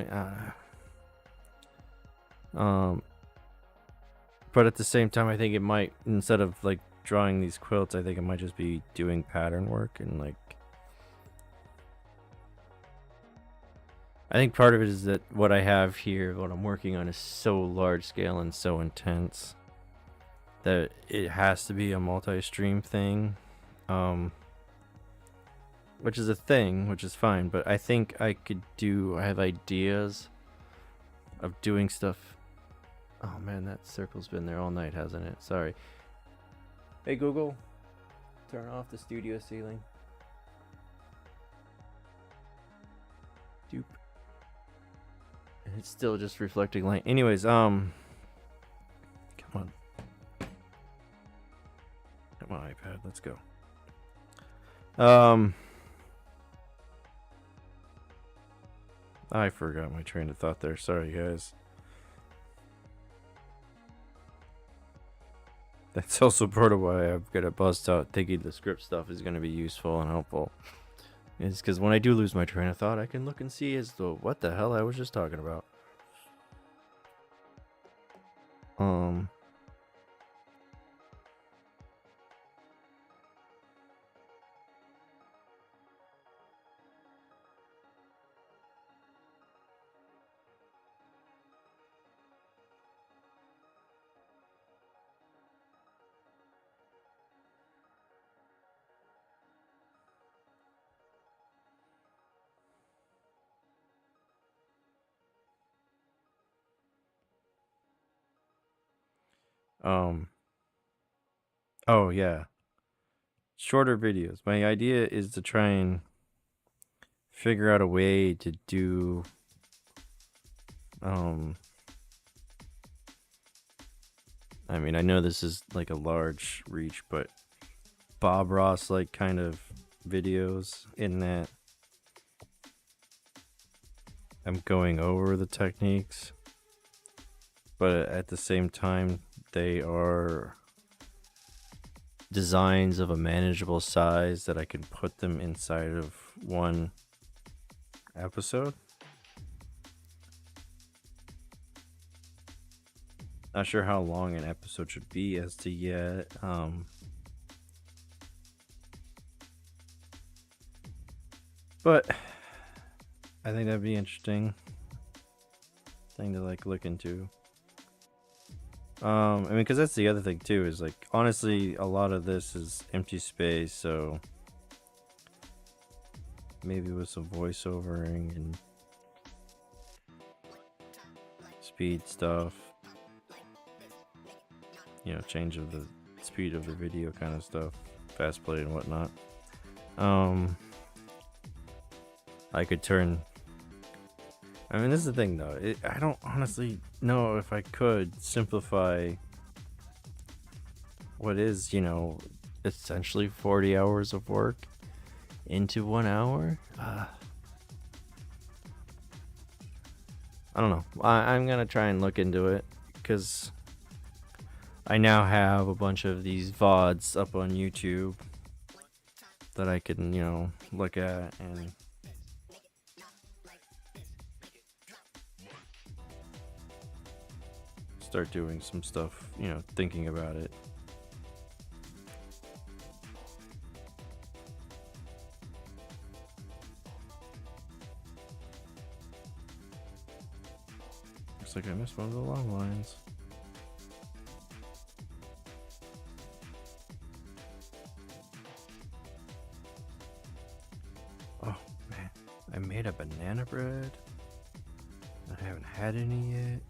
but at the same time I think it might, instead of like drawing these quilts, I think it might just be doing pattern work. And like I think part of it is that what I have here, what I'm working on, is so large scale and so intense that it has to be a multi-stream thing, which is a thing, which is fine. But I think I have ideas of doing stuff. Oh man, that circle's been there all night, hasn't it? Sorry. Hey Google, turn off the studio ceiling. Doop. And it's still just reflecting light. Anyways, come on. Come on, iPad, let's go. I forgot my train of thought there. Sorry, guys. That's also part of why I've got to bust out thinking the script stuff is going to be useful and helpful. It's because when I do lose my train of thought, I can look and see as though what the hell I was just talking about. Oh yeah. Shorter videos. My idea is to try and figure out a way to do I mean, I know this is like a large reach, but Bob Ross like kind of videos in that I'm going over the techniques, but at the same time they are designs of a manageable size that I can put them inside of one episode. Not sure how long an episode should be as to yet. But I think that'd be interesting thing to like look into. I mean, because that's the other thing too, is like honestly a lot of this is empty space, so maybe with some voiceovering and speed stuff, you know, change of the speed of the video kind of stuff, fast play and whatnot. I could turn, I mean, this is the thing though, I don't honestly know if I could simplify what is, you know, essentially 40 hours of work into 1 hour. I don't know. I'm gonna try and look into it, because I now have a bunch of these VODs up on YouTube that I can, you know, look at and start doing some stuff, you know, thinking about it. Looks like I missed one of the long lines. Oh man, I made a banana bread. I haven't had any yet,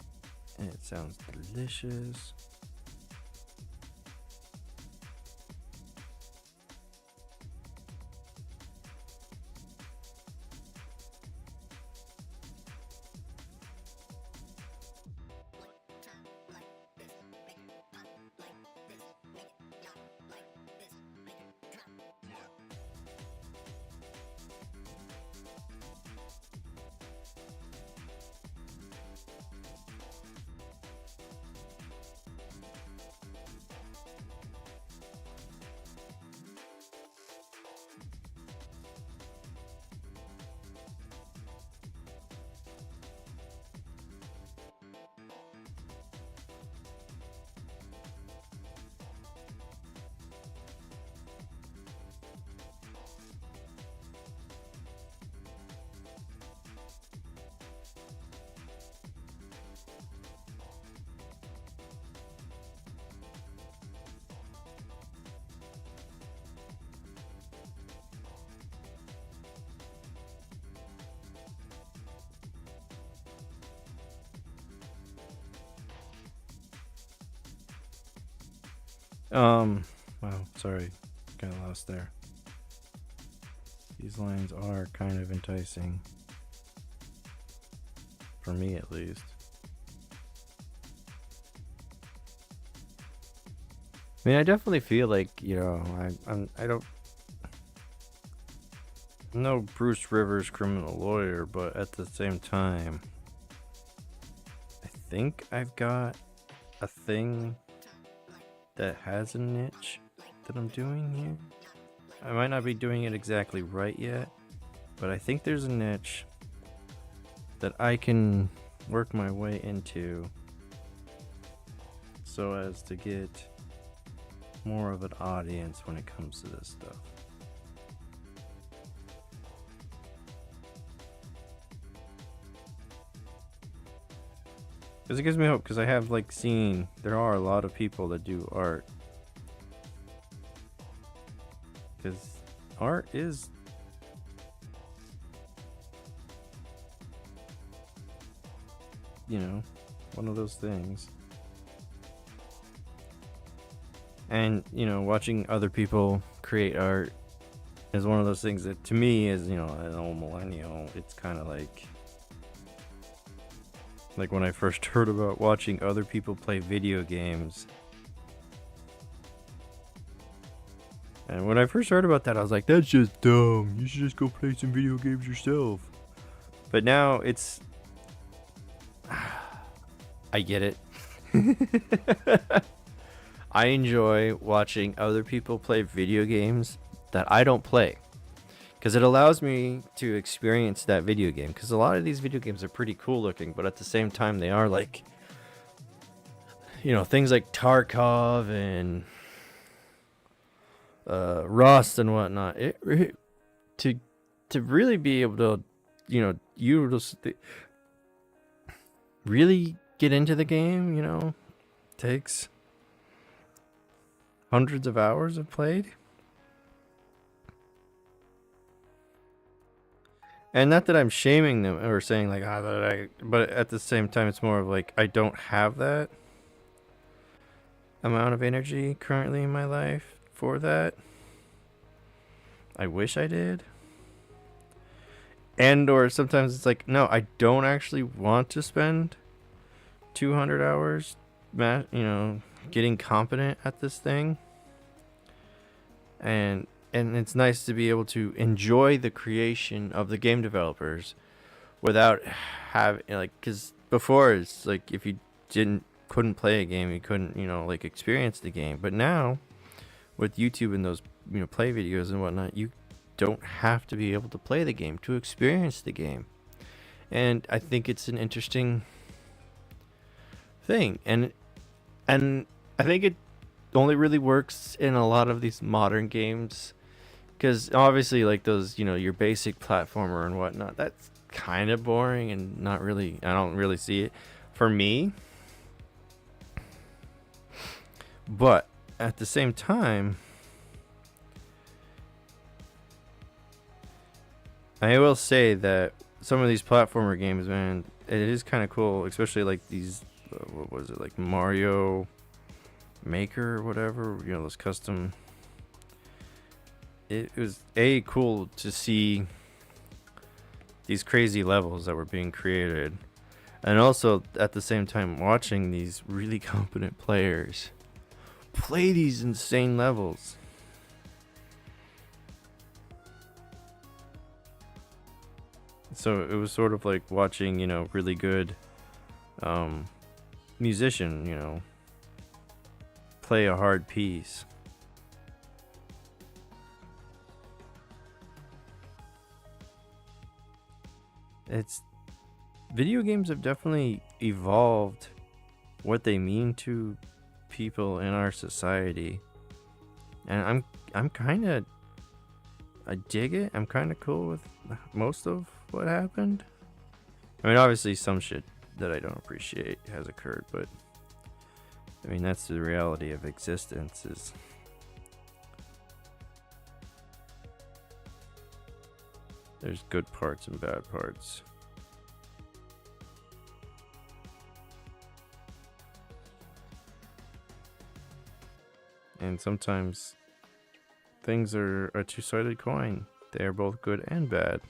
and it sounds delicious. Wow, sorry, got lost there. These lines are kind of enticing. For me, at least. I mean, I definitely feel like, you know, I don't know Bruce Rivers criminal lawyer, but at the same time, I think I've got a thing that has a niche that I'm doing here. I might not be doing it exactly right yet, but I think there's a niche that I can work my way into so as to get more of an audience when it comes to this stuff. Because it gives me hope, because I have like seen there are a lot of people that do art. Because art is one of those things. And watching other people create art is one of those things that to me is an old millennial, it's kind of like when I first heard about watching other people play video games. And when I first heard about that, I was like, that's just dumb. You should just go play some video games yourself. But now it's I get it. I enjoy watching other people play video games that I don't play, because it allows me to experience that video game. Because a lot of these video games are pretty cool looking, but at the same time they are like, things like Tarkov and Rust and whatnot. To really be able to really get into the game, takes hundreds of hours of played. And not that I'm shaming them or saying like, but at the same time, it's more of like, I don't have that amount of energy currently in my life for that. I wish I did. And or sometimes it's like, no, I don't actually want to spend 200 hours, getting competent at this thing. And it's nice to be able to enjoy the creation of the game developers without having because before it's like if you couldn't play a game, you couldn't experience the game. But now with YouTube and those play videos and whatnot, you don't have to be able to play the game to experience the game. And I think it's an interesting thing, and I think it only really works in a lot of these modern games, because obviously like those your basic platformer and whatnot, that's kind of boring and not really, I don't really see it for me. But at the same time, I will say that some of these platformer games, man, it is kind of cool, especially like these what was it, like Mario Maker or whatever, those custom. It was cool to see these crazy levels that were being created, and also at the same time watching these really competent players play these insane levels. So it was sort of like watching really good musician, you know, play a hard piece. It's video games have definitely evolved what they mean to people in our society. And I'm kind of I dig it. I'm kind of cool with most of what happened. I mean, obviously some shit that I don't appreciate has occurred, but I mean, that's the reality of existence is there's good parts and bad parts. And sometimes things are a two-sided coin. They are both good and bad.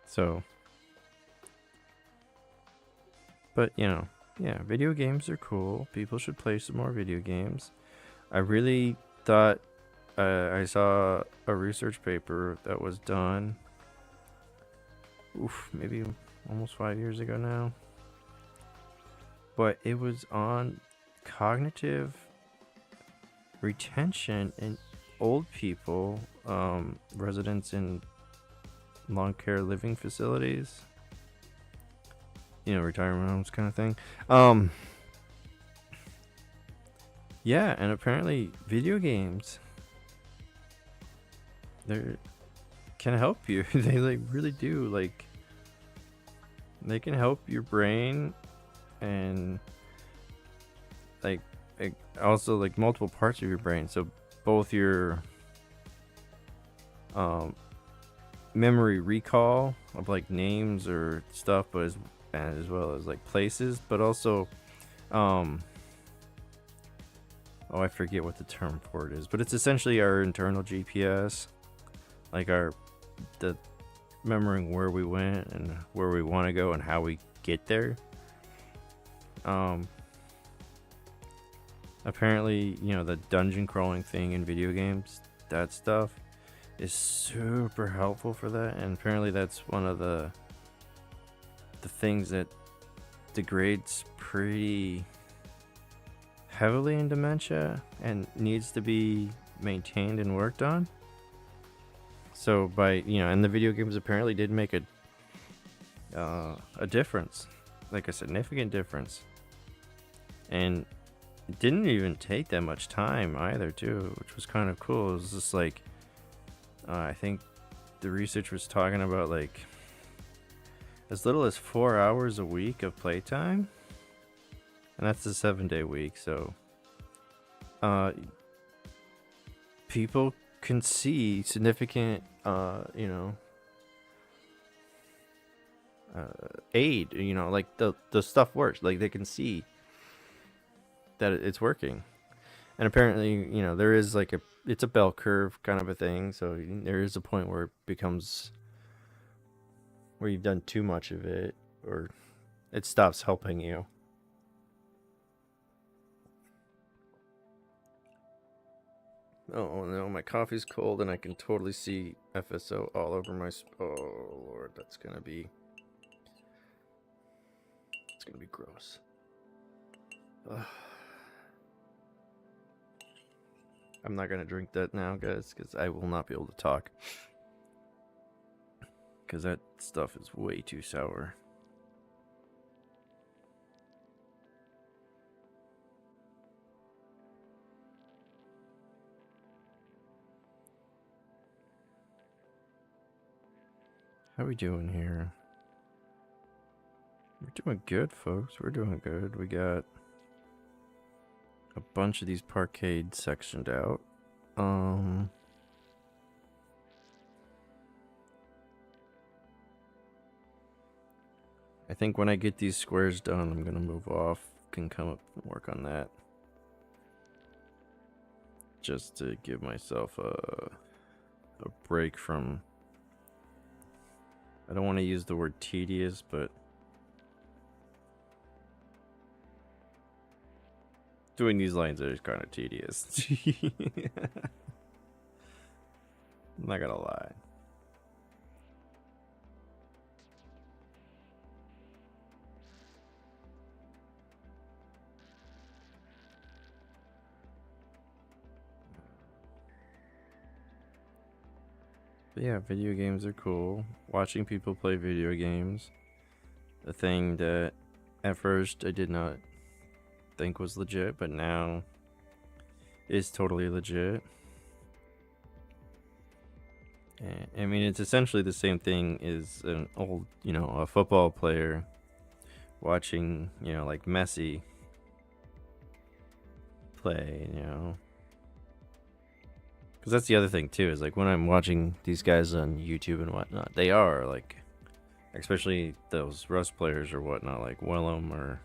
So, but you know, yeah, video games are cool. People should play some more video games. I really thought I saw a research paper that was done, maybe almost 5 years ago now. But it was on cognitive retention in old people, residents in long care living facilities, you know, retirement homes kind of thing. Yeah, and apparently video games, they can help you. They like really do. Like, they can help your brain and like also like multiple parts of your brain. So both your memory recall of like names or stuff, but as well as like places, but also I forget what the term for it is, but it's essentially our internal GPS, like the remembering where we went and where we want to go and how we get there. Apparently, you know, the dungeon crawling thing in video games, that stuff is super helpful for that, and apparently that's one of the things that degrades pretty heavily in dementia and needs to be maintained and worked on. So by, you know, and the video games apparently did make a difference, like a significant difference, and it didn't even take that much time either too, which was kind of cool. It was just like I think the research was talking about like as little as 4 hours a week of playtime, and that's a 7-day week. So people can see significant you know, aid, you know, like the stuff works, like they can see that it's working. And apparently, you know, there is like it's a bell curve kind of a thing, so there is a point where it becomes where you've done too much of it or it stops helping you. Oh no, my coffee's cold and I can totally see FSO all over my oh lord, it's gonna be gross. Ugh. I'm not gonna drink that now, guys, because I will not be able to talk, because that stuff is way too sour. How we doing here? We're doing good, folks. We're doing good. We got a bunch of these parkades sectioned out. I think when I get these squares done, I'm gonna move off, can come up and work on that, just to give myself a break from, I don't want to use the word tedious, but doing these lines is kind of tedious. I'm not gonna lie. But yeah, video games are cool. Watching people play video games, a thing that at first I did not think was legit, but now is totally legit. And, I mean, it's essentially the same thing as an old, a football player watching, like Messi play, Because that's the other thing, too, is like when I'm watching these guys on YouTube and whatnot, they are like, especially those Rust players or whatnot, like Willem or.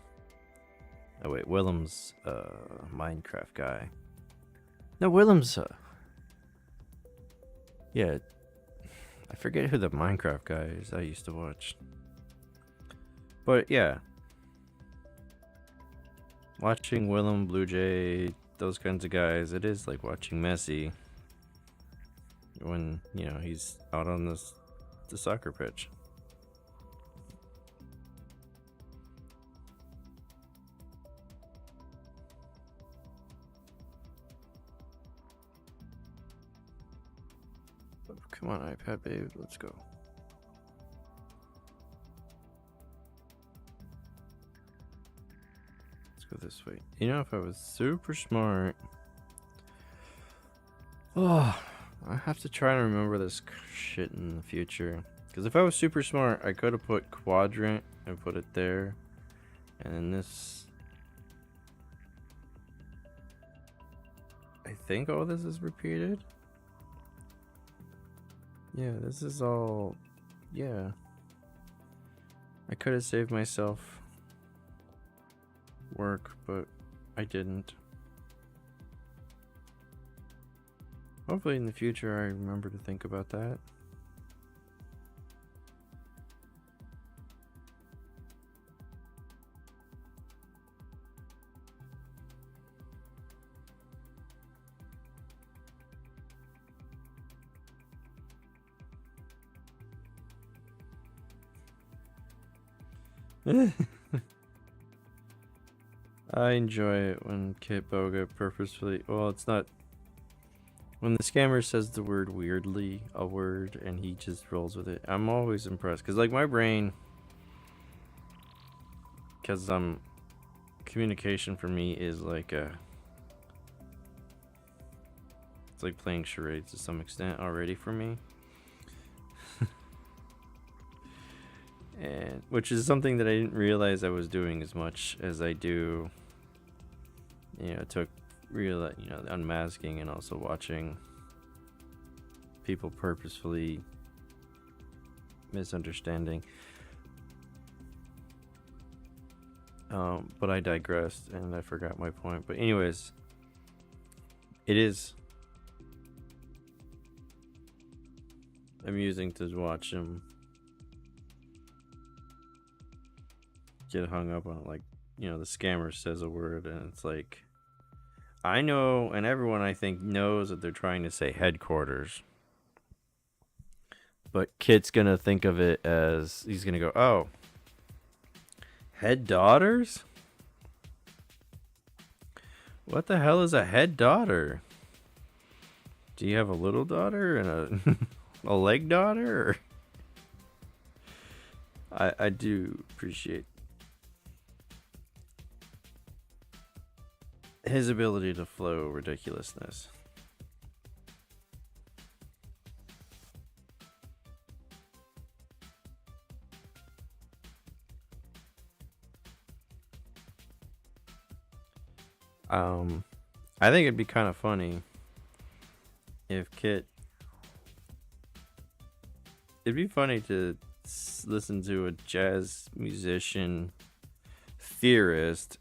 Oh, wait, Willem's Minecraft guy. No, Willem's. Yeah. I forget who the Minecraft guy is I used to watch. But yeah. Watching Willem, Blue Jay, those kinds of guys, it is like watching Messi when, he's out on the soccer pitch. Come on, iPad babe, let's go. Let's go this way. If I was super smart. Oh, I have to try and remember this shit in the future. Because if I was super smart, I could have put quadrant and put it there. And then this. I think all this is repeated. Yeah, this is all. Yeah. I could have saved myself work, but I didn't. Hopefully in the future I remember to think about that. I enjoy it when Kit Boga purposefully. Well, it's not. When the scammer says the word weirdly, a word, and he just rolls with it, I'm always impressed. Because, like, my brain. Because communication for me is like a. It's like playing charades to some extent already for me. And which is something that I didn't realize I was doing as much as I do. Took real, unmasking and also watching people purposefully misunderstanding. But I digressed and I forgot my point. But anyways, it is amusing to watch him get hung up on it. Like, the scammer says a word and it's like, I know, and everyone I think knows that they're trying to say headquarters. But Kit's gonna think of it as, he's gonna go, oh, head daughters? What the hell is a head daughter? Do you have a little daughter and a leg daughter? Or I do appreciate his ability to flow ridiculousness. I think it'd be kind of funny if Kit. It'd be funny to listen to a jazz musician theorist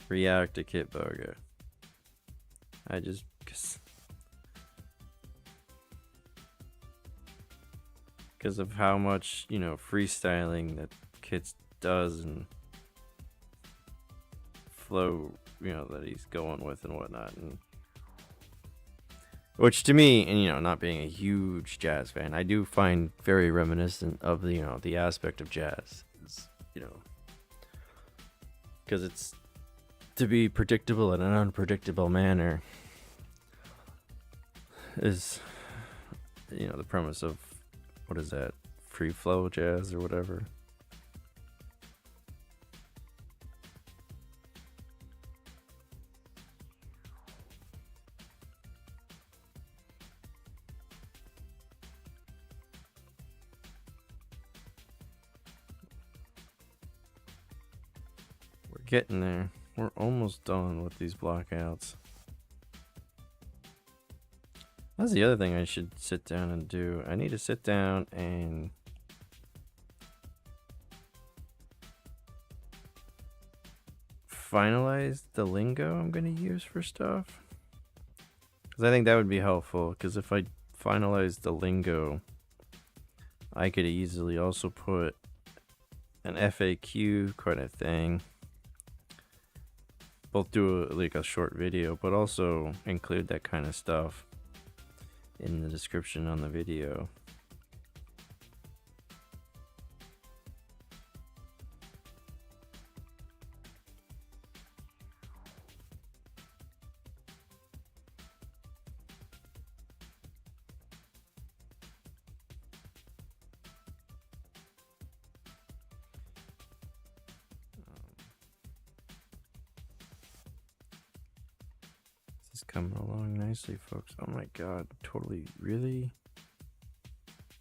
react to Kit Boga. I just. Because of how much, freestyling that Kit does and flow, that he's going with and whatnot. And Which to me, and not being a huge jazz fan, I do find very reminiscent of the the aspect of jazz. It's, because it's to be predictable in an unpredictable manner is the premise of, what is that, free flow jazz or whatever. We're getting there. We're almost done with these blockouts. That's the other thing I should sit down and do. I need to sit down and finalize the lingo I'm going to use for stuff. Because I think that would be helpful. Because if I finalize the lingo, I could easily also put an FAQ kind of thing. Both do like a short video, but also include that kind of stuff in the description on the video. This is coming along nicely, folks. Oh my god, totally, really?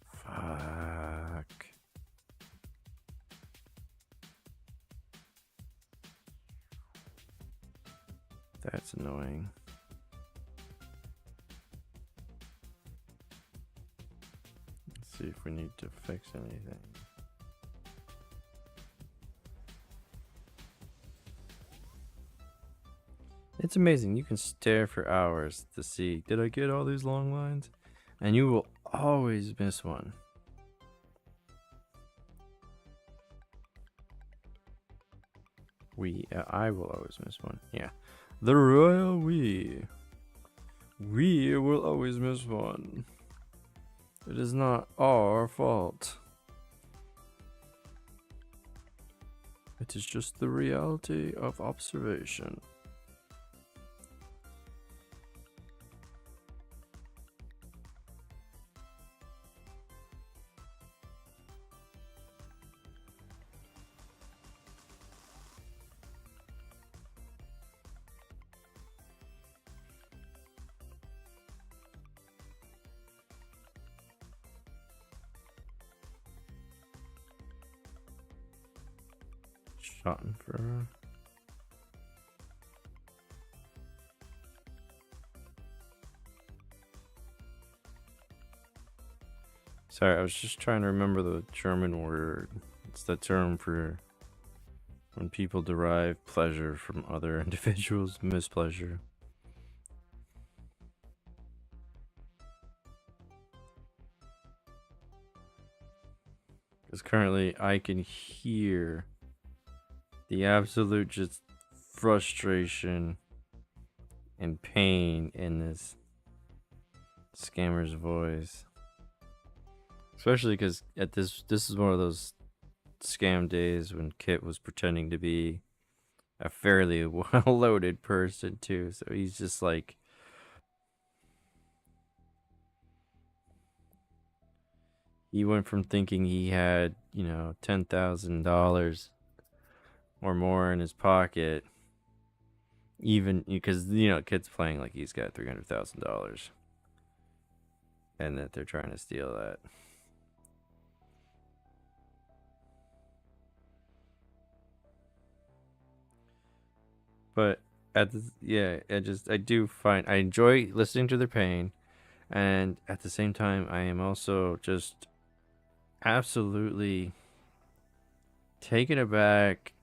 Fuck. That's annoying. Let's see if we need to fix anything. It's amazing. You can stare for hours to see, did I get all these long lines? And you will always miss one. I will always miss one. Yeah. The royal we. We will always miss one. It is not our fault. It is just the reality of observation. Schadenfreude. Sorry, I was just trying to remember the German word. It's the term for when people derive pleasure from other individuals' mispleasure. Because currently I can hear the absolute just frustration and pain in this scammer's voice. Especially because at this is one of those scam days when Kit was pretending to be a fairly well-loaded person too. So he's just like, he went from thinking he had, $10,000 or more in his pocket, even because Kit's playing like he's got $300,000, and that they're trying to steal that. But I enjoy listening to their pain, and at the same time, I am also just absolutely taken aback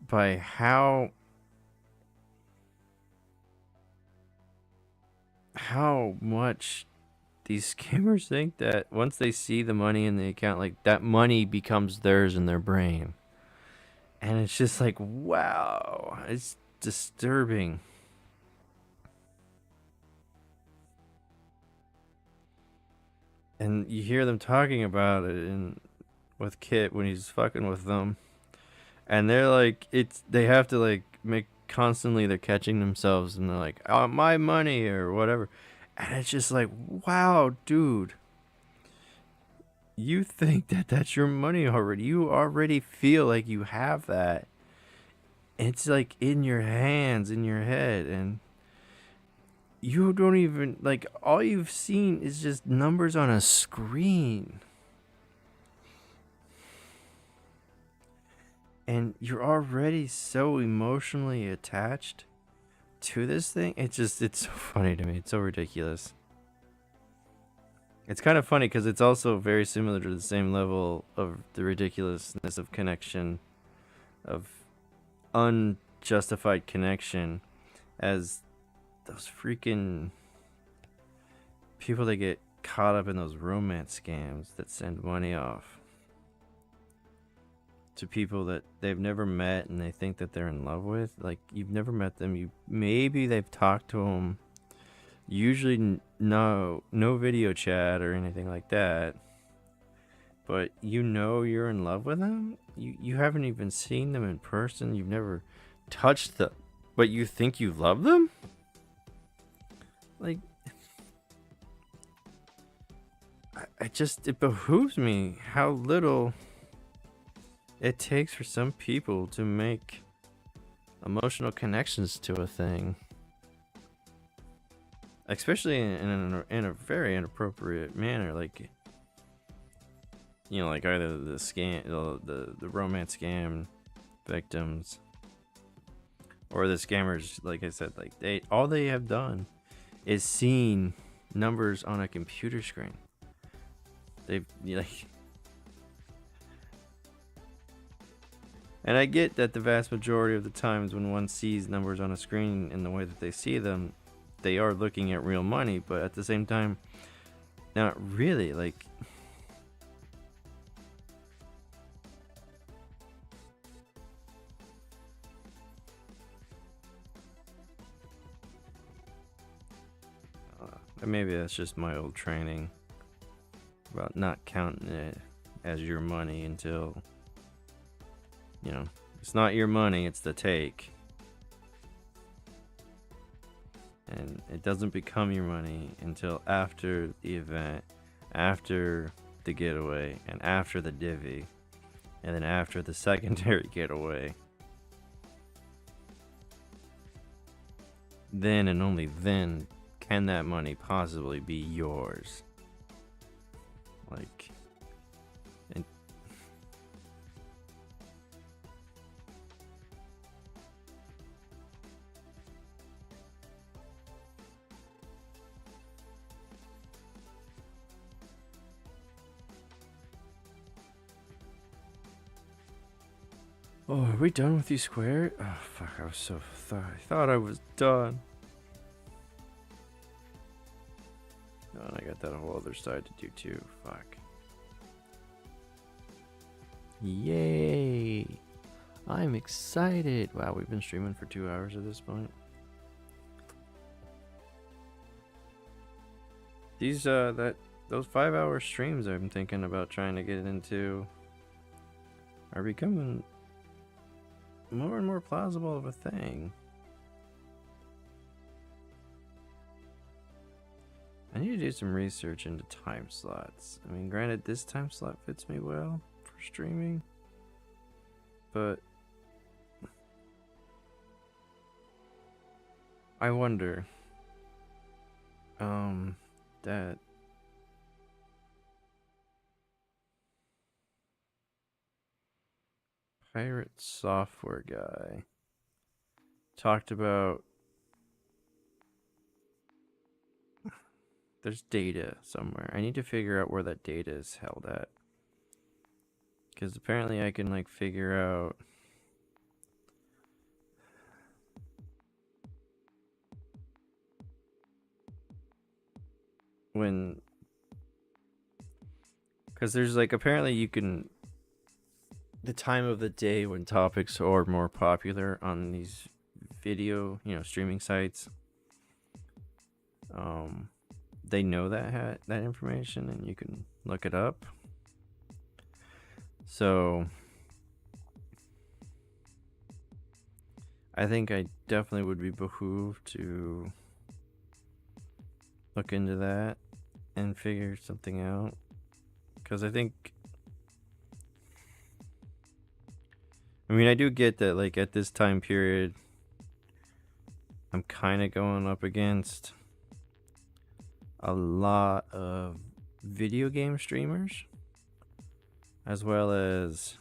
by how much these scammers think that once they see the money in the account, like that money becomes theirs in their brain. And it's just like, wow, it's disturbing. And you hear them talking about it with Kit when he's fucking with them. And they're like, they have to like make constantly they're catching themselves and they're like, oh, my money or whatever. And it's just like, wow, dude. You think that that's your money already. You already feel like you have that. It's like in your hands, in your head. And you don't even, like, all you've seen is just numbers on a screen. And you're already so emotionally attached to this thing. It's so funny to me. It's so ridiculous. It's kind of funny because it's also very similar to the same level of the ridiculousness of connection, of unjustified connection, as those freaking people that get caught up in those romance scams that send money off to people that they've never met and they think that they're in love with. Like, you've never met them. Maybe they've talked to them. Usually no video chat or anything like that. But you're in love with them. You haven't even seen them in person. You've never touched them, but you think you love them? Like, it behooves me how little it takes for some people to make emotional connections to a thing, especially in a very inappropriate manner, like, you know, like either the scam, the romance scam victims, or the scammers. Like I said, like all they have done is seen numbers on a computer screen. They've like. And I get that the vast majority of the times when one sees numbers on a screen in the way that they see them, they are looking at real money, but at the same time, not really. Like, maybe that's just my old training about not counting it as your money until, you know, it's not your money, it's the take. And it doesn't become your money until after the event, after the getaway, and after the divvy, and then after the secondary getaway. Then and only then can that money possibly be yours. Like, and oh, are we done with these square? Oh fuck! I was so I thought I was done. Oh, and I got that whole other side to do too. Fuck. Yay! I'm excited. Wow, we've been streaming for 2 hours at this point. Those 5-hour streams I'm thinking about trying to get into are becoming more and more plausible of a thing. I need to do some research into time slots. I mean, granted, this time slot fits me well for streaming, but I wonder, that pirate software guy talked about there's data somewhere. I need to figure out where that data is held at. Because apparently I can, like, figure out when... Because there's, like, apparently you can... The time of the day when topics are more popular on these video, streaming sites. they know that information, and you can look it up. So I think I definitely would be behooved to look into that and figure something out, because I think, I mean, I do get that, like, at this time period, I'm kind of going up against a lot of video game streamers, as well as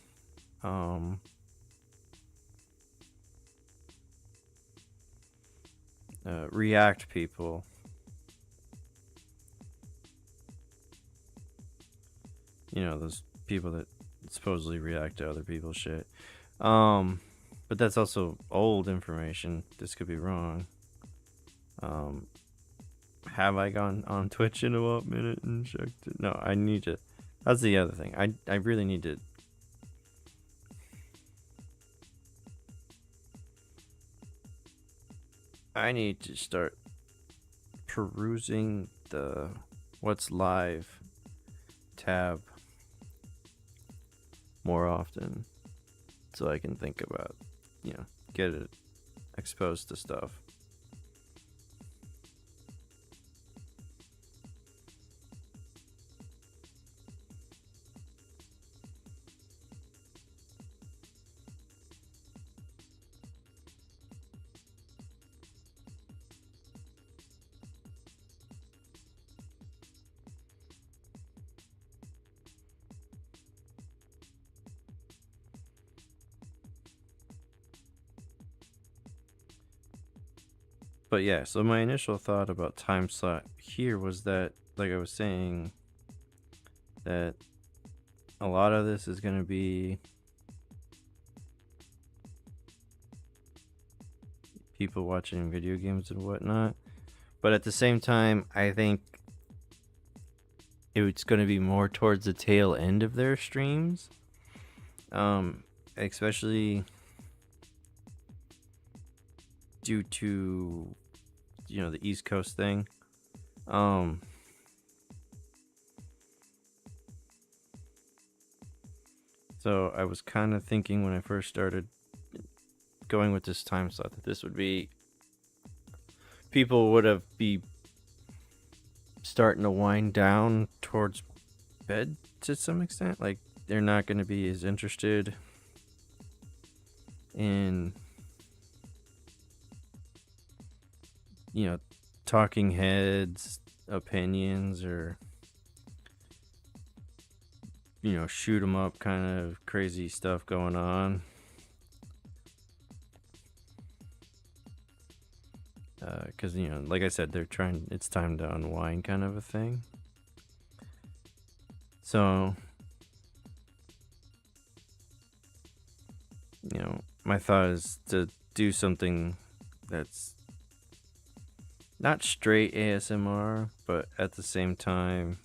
React people. You know, those people that supposedly react to other people's shit. But that's also old information. This could be wrong. Have I gone on Twitch in a minute and checked it? No, I need to. That's the other thing. I really need to. I need to start perusing the what's live tab more often, so I can think about, get it exposed to stuff. But yeah, so my initial thought about time slot here was that, like I was saying, that a lot of this is going to be people watching video games and whatnot. But at the same time, I think it's going to be more towards the tail end of their streams. Especially due to, the East Coast thing. So I was kind of thinking when I first started going with this time slot that this would be, people would have be starting to wind down towards bed to some extent. Like, they're not going to be as interested in, talking heads opinions, or shoot 'em up kind of crazy stuff going on. Because like I said, it's time to unwind kind of a thing. So my thought is to do something that's not straight ASMR, but at the same time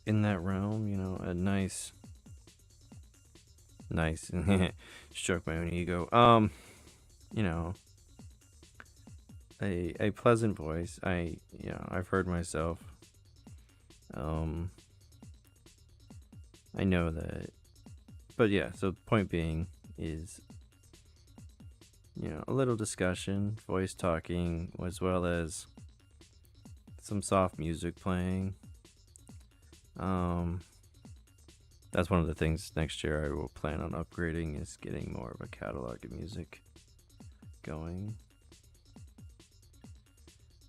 in that realm, a nice stroke my own ego. A pleasant voice. I've heard myself. I know that, but yeah. So the point being is, a little discussion, voice talking, as well as some soft music playing. That's one of the things next year I will plan on upgrading, is getting more of a catalog of music going.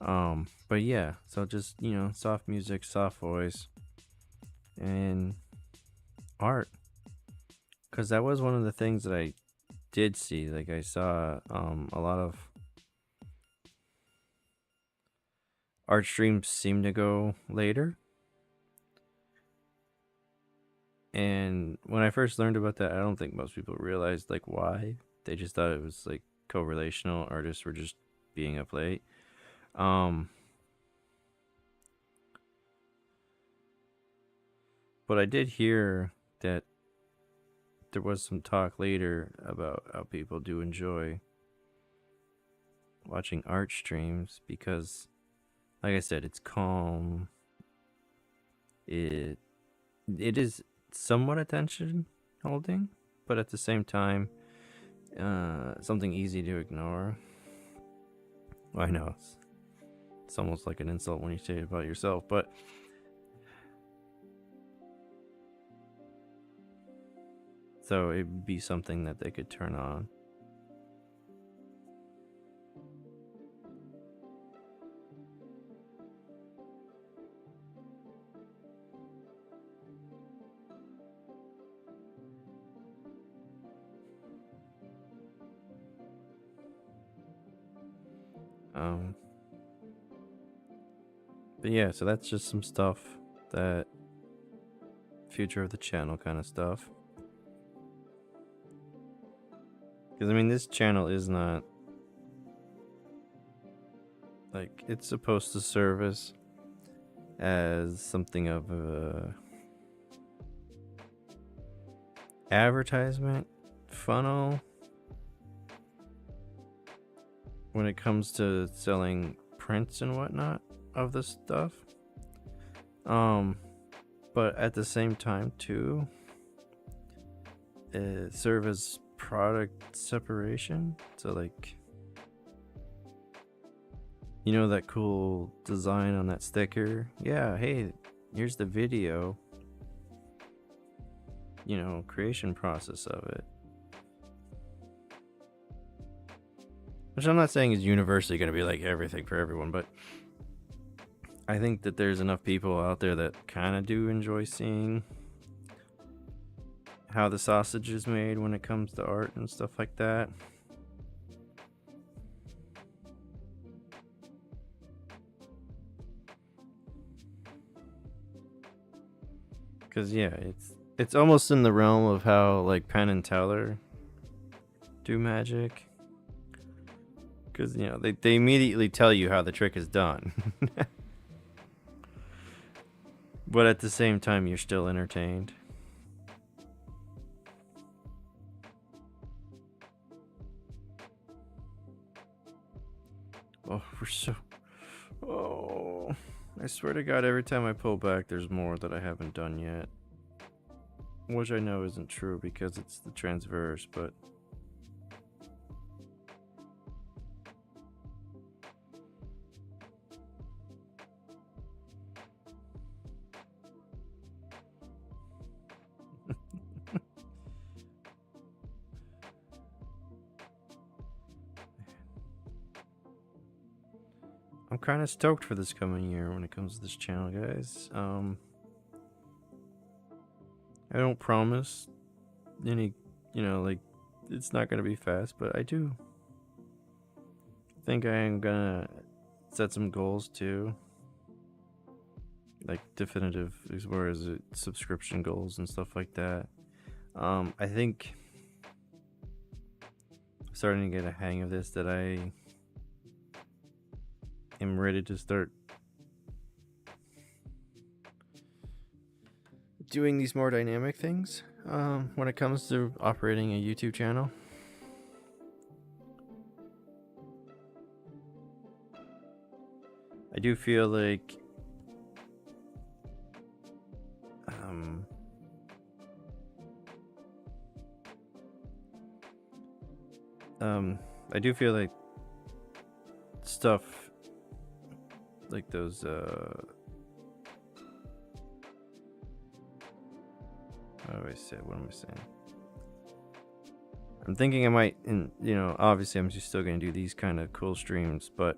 But yeah, so just, soft music, soft voice, and art. Because that was one of the things that I did see. Like, I saw a lot of art streams seem to go later. And when I first learned about that, I don't think most people realized, like, why. They just thought it was, like, correlational. Artists were just being up late. But I did hear that there was some talk later about how people do enjoy watching art streams, because like I said, it's calm. It is somewhat attention holding, but at the same time, something easy to ignore. I know it's almost like an insult when you say it about yourself, but so it'd be something that they could turn on. But yeah, so that's just some stuff that future of the channel kind of stuff. Because I mean, this channel is not like, it's supposed to serve as something of a advertisement funnel when it comes to selling prints and whatnot of this stuff. But at the same time too, it serve as product separation. So like, you know, that cool design on that sticker? Yeah, hey, here's the video, you know, creation process of it. Which I'm not saying is universally going to be like everything for everyone, but I think that there's enough people out there that kind of do enjoy seeing how the sausage is made when it comes to art and stuff like that. Because yeah, it's almost in the realm of how like Penn and Teller do magic. Because, you know, they immediately tell you how the trick is done. But at the same time, you're still entertained. Oh, we're so... Oh, I swear to God, every time I pull back, there's more that I haven't done yet. Which I know isn't true because it's the transverse, but... I'm kind of stoked for this coming year when it comes to this channel, guys. I don't promise any, you know, like, it's not going to be fast, but I do think I am going to set some goals too. Like definitive, as far as subscription goals and stuff like that. I think I'm starting to get a hang of this, that I am ready to start doing these more dynamic things when it comes to operating a YouTube channel. I do feel like I do feel like stuff like those what am I saying? I'm thinking I might, and you know, obviously I'm just still gonna do these kind of cool streams, but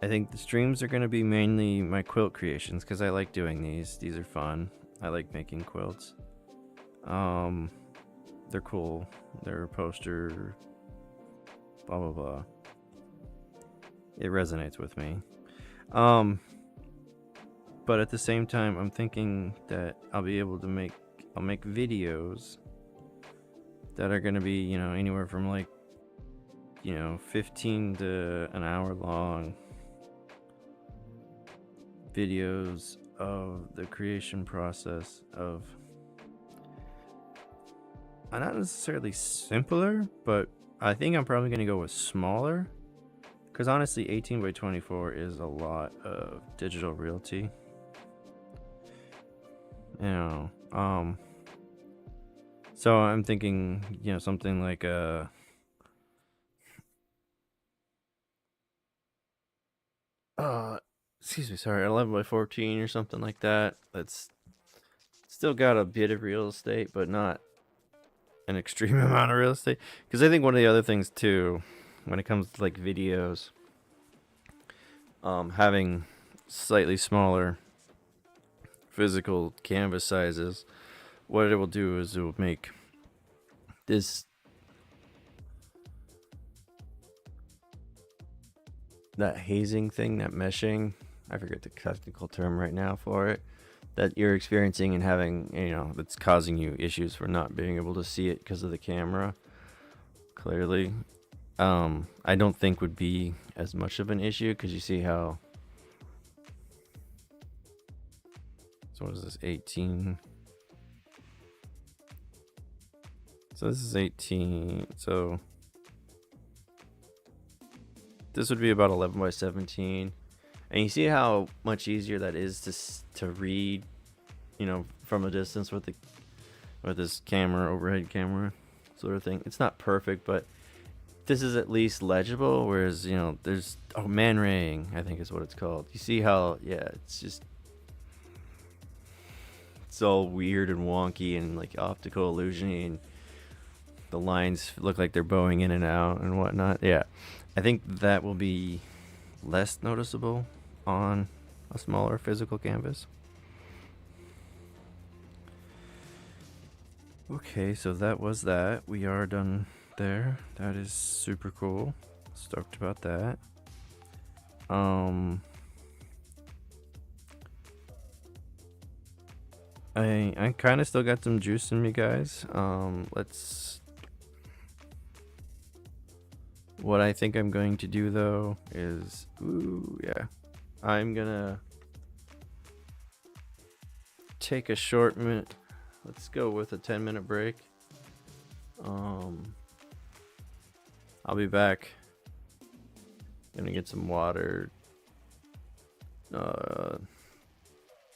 I think the streams are gonna be mainly my quilt creations because I like doing these. These are fun. I like making quilts. They're cool. They're a poster. Blah blah blah. It resonates with me. But at the same time, I'm thinking that I'll be able to make videos that are gonna be, you know, anywhere from like, you know, 15 to an hour long videos of the creation process of not necessarily simpler, but I think I'm probably gonna go with smaller Because honestly, 18 by 24 is a lot of digital realty. You know, so I'm thinking, you know, something like a excuse me, sorry, 11 by 14 or something like that. That's still got a bit of real estate, but not an extreme amount of real estate. Because I think one of the other things too, when it comes to like videos, having slightly smaller physical canvas sizes, what it will do is it will make this that hazing thing, that meshing, I forget the technical term right now for it, that you're experiencing and having, you know, that's causing you issues for not being able to see it because of the camera clearly. I don't think would be as much of an issue, because you see how, so what is this, 18? So this is 18, so this would be about 11 by 17. And you see how much easier that is to read, you know, from a distance with this camera, overhead camera sort of thing. It's not perfect, but this is at least legible. Whereas, you know, there's man raying, I think is what it's called. You see how, yeah, it's all weird and wonky and like optical illusion, and the lines look like they're bowing in and out and whatnot. Yeah, I think that will be less noticeable on a smaller physical canvas. Okay, so that was that. We are done there. That is super cool. Stoked about that. I kind of still got some juice in me, guys. What I think I'm going to do though is, I'm gonna take a short minute. Let's go with a 10-minute break. I'll be back. Gonna get some water,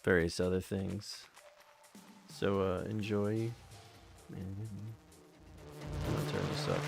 various other things. So enjoy. And I'm gonna turn this up.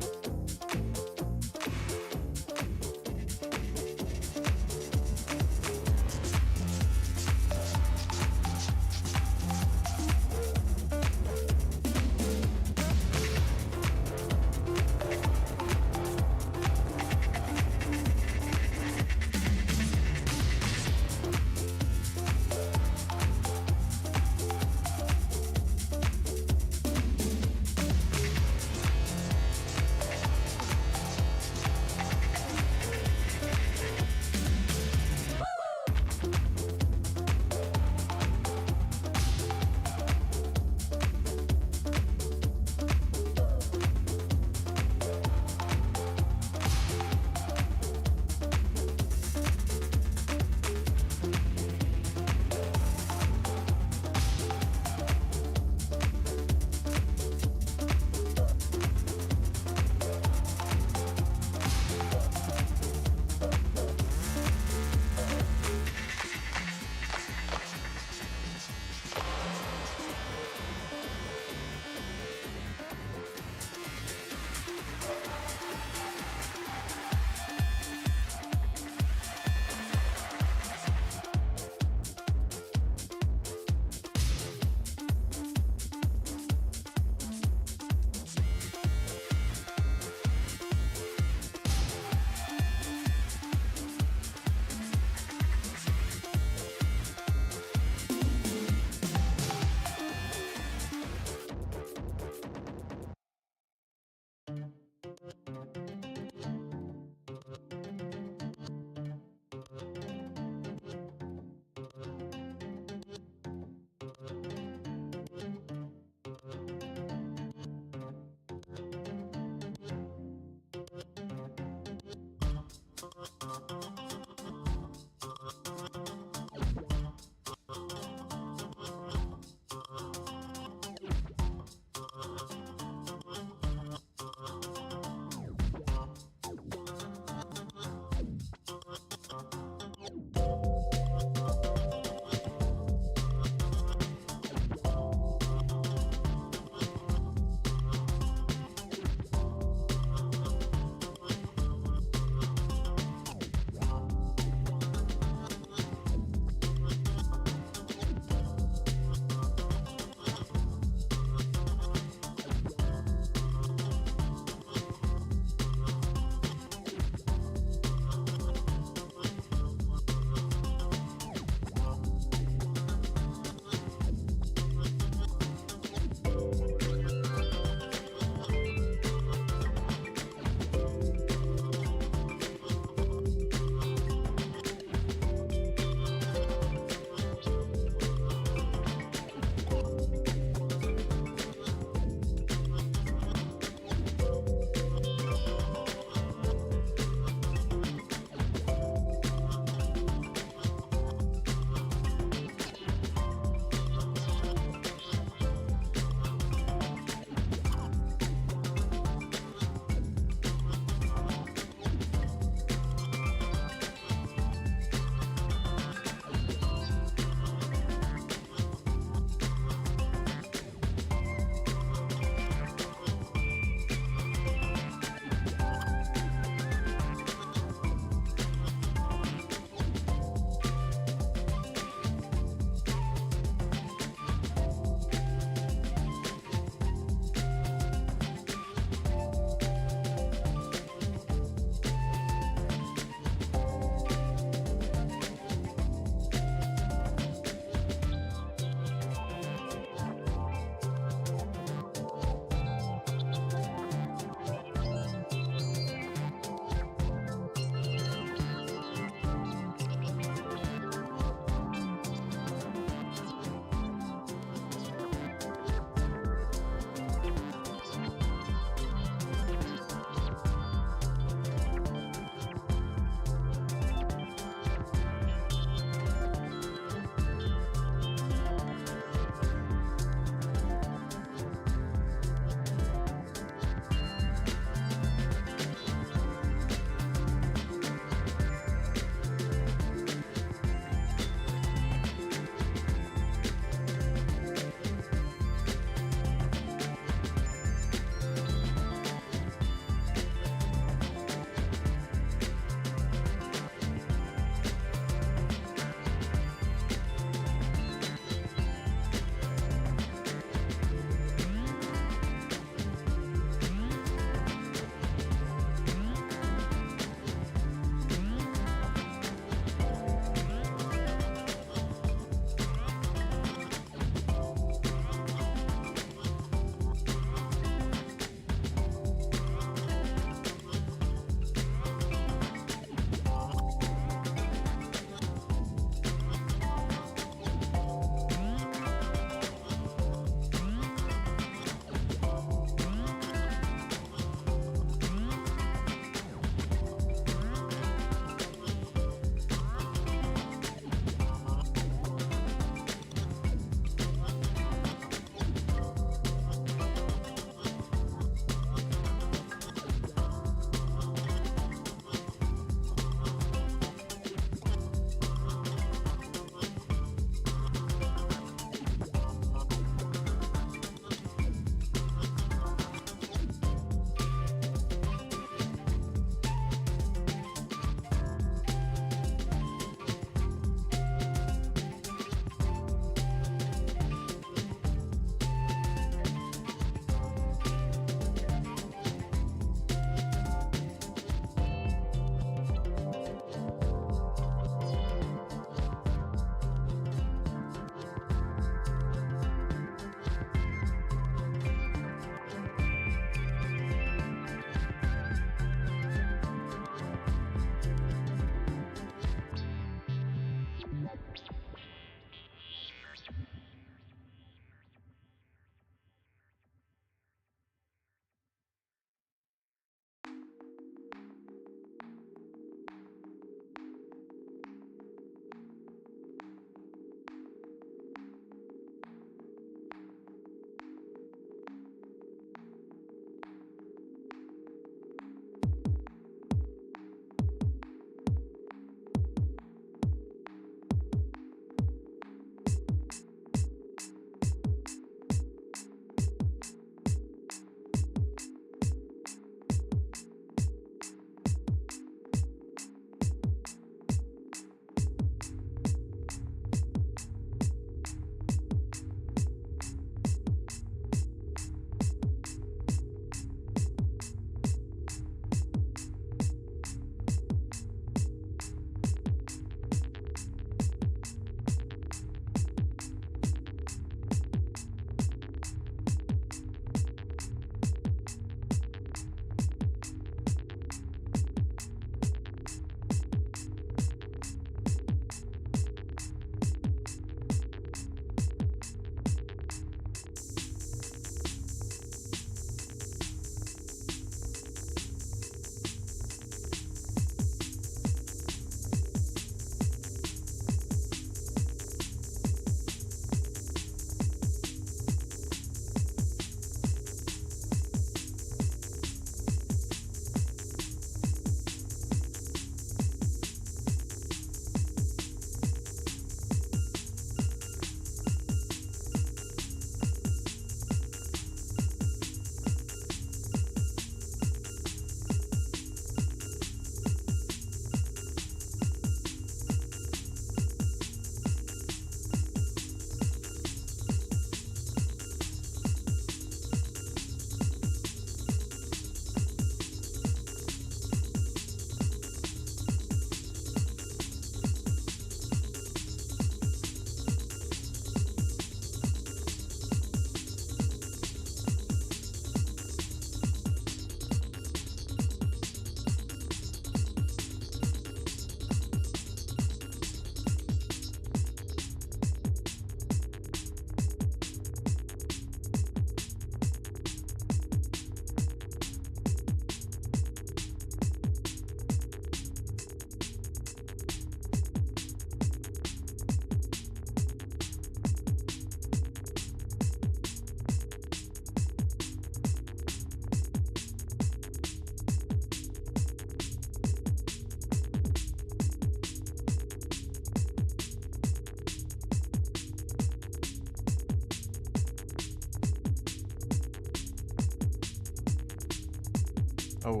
Oh,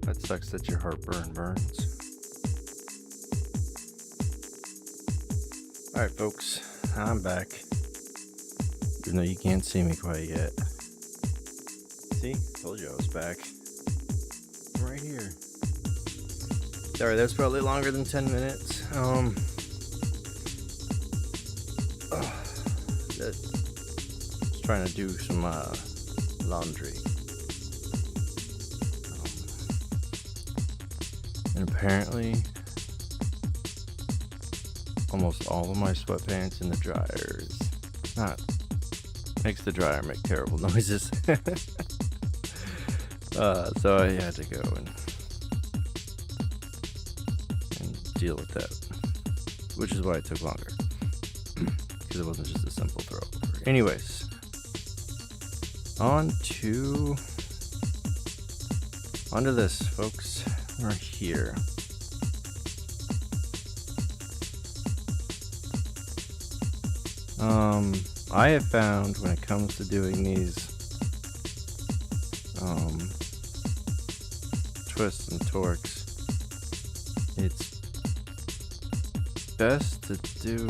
that sucks that your heartburn burns. Alright, folks, I'm back. Even though you can't see me quite yet. See? Told you I was back. I'm right here. Sorry, that's probably longer than 10 minutes. Just trying to do some laundry. And apparently, almost all of my sweatpants in the dryer is not makes the dryer make terrible noises. So I had to go and deal with that, which is why it took longer, because it wasn't just a simple throw over. Anyways, on to this, folks. We're here. I have found when it comes to doing these twists and torques, it's best to do.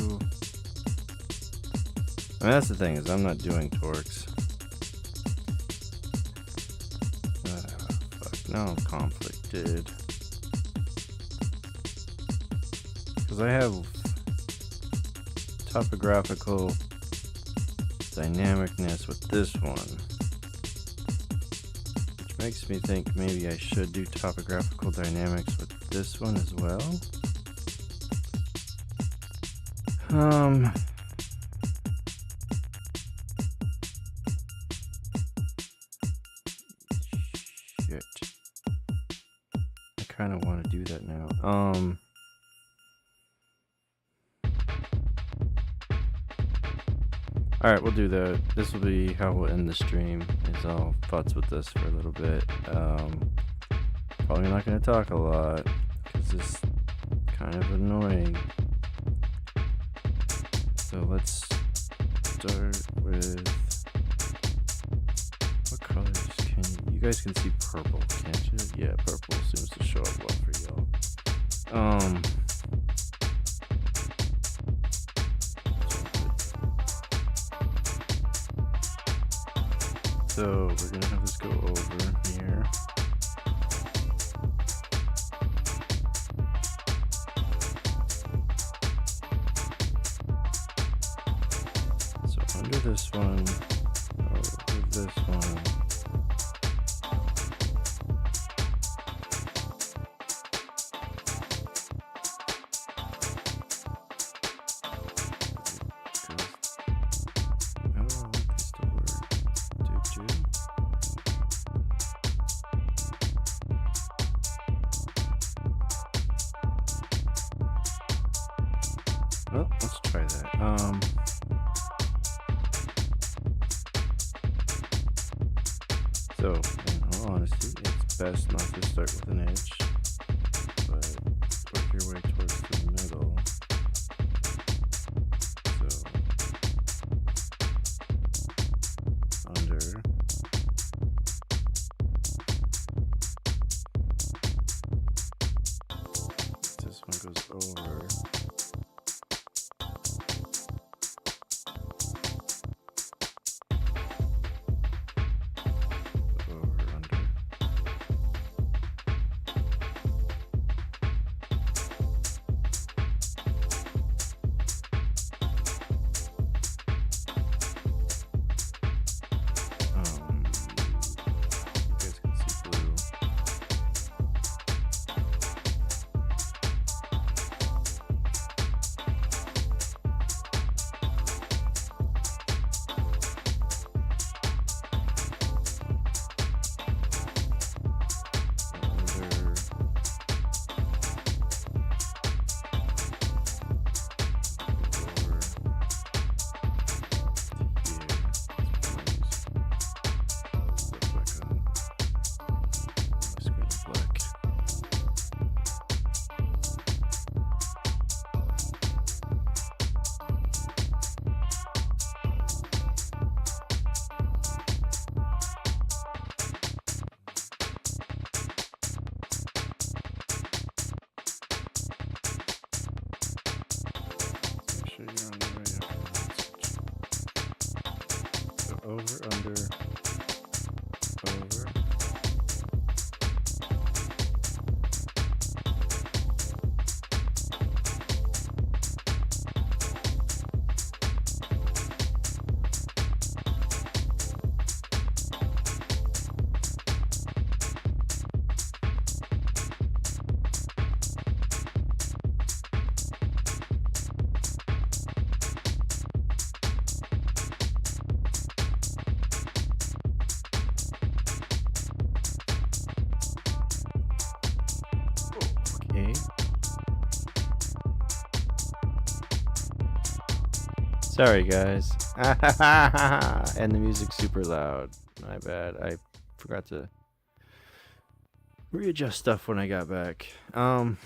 I mean, that's the thing, is I'm not doing torques. Fuck, now I'm conflicted. Because I have topographical dynamicness with this one, which makes me think maybe I should do topographical dynamics with this one as well. Shit. I kind of want to do that now. Alright, we'll do that. This will be how we'll end the stream, is I'll futz with this for a little bit. Probably not going to talk a lot, because it's kind of annoying. So let's start with... What colors can you guys can see purple, can't you? Yeah, purple seems to show up well for y'all. So we're gonna have this go over here. So under this one, over this one. Well, let's try that. So, in all honesty, it's best not to start with an edge, but work your way towards the middle. So, under. This one goes over. over, under, over. Okay. Sorry, guys. And the music's super loud. My bad. I forgot to readjust stuff when I got back. But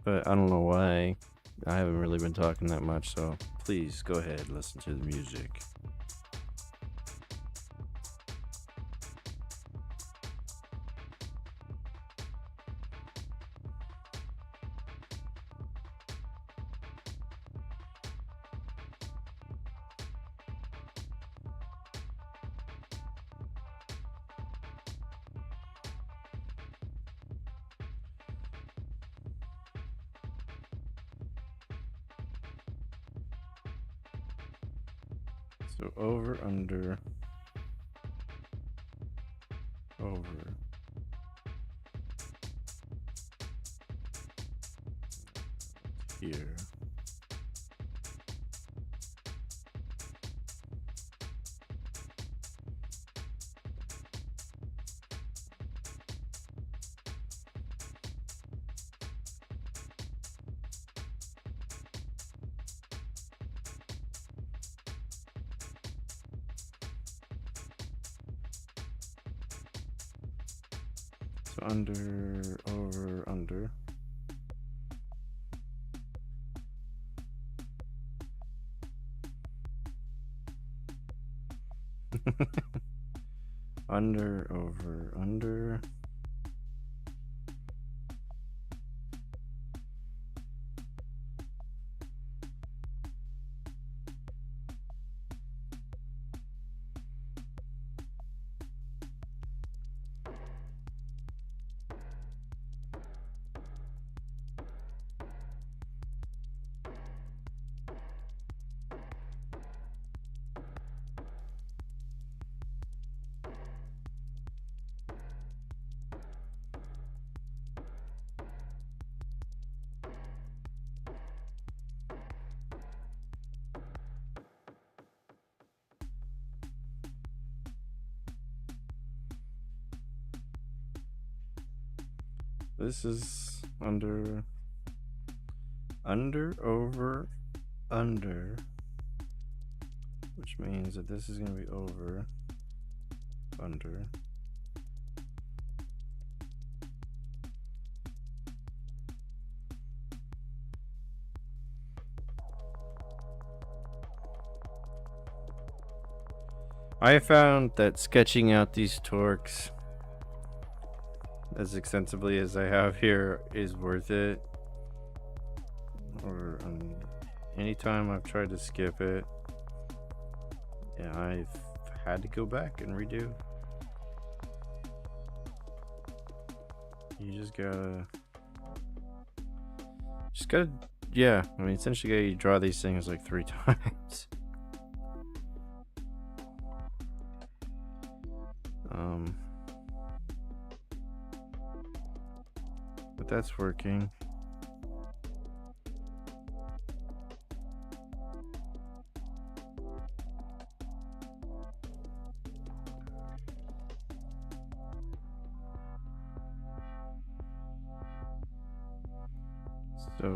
I don't know why. I haven't really been talking that much, so please go ahead and listen to the music. So over, under, over. Here. So under, over, under. Under, over, under. This is under, over, under, which means that this is going to be over, under. I found that sketching out these torques as extensively as I have here is worth it. Or anytime I've tried to skip it, yeah, I've had to go back and redo. You just gotta, yeah. I mean, essentially, you draw these things like 3 times. But that's working. So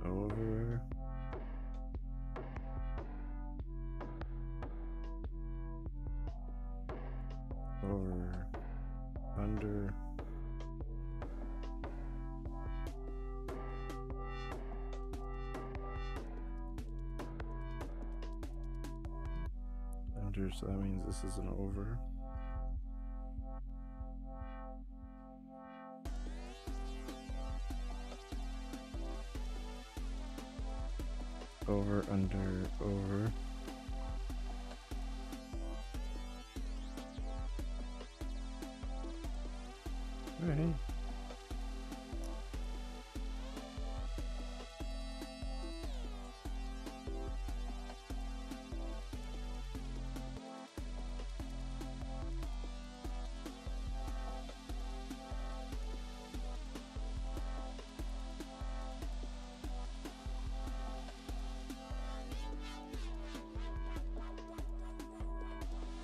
over, over, under, under, so that means this is an over. Over, under, over. Alright.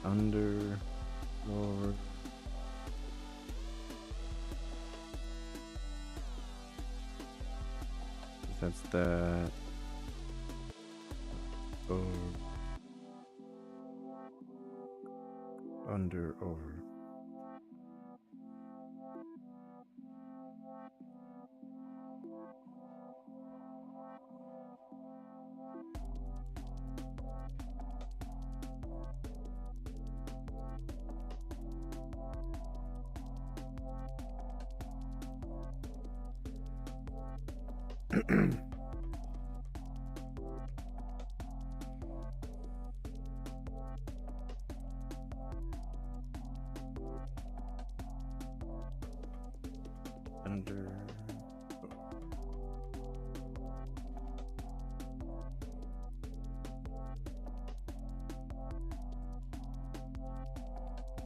Under, over. That's that. Over. Under, over. Under.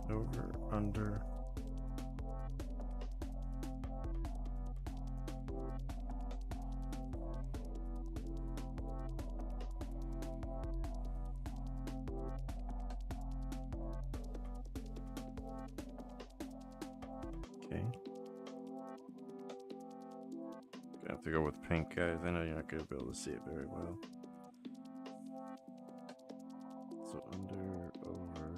Over, under. Okay. Gonna have to go with pink, guys. I know you're not gonna be able to see it very well. So under, over.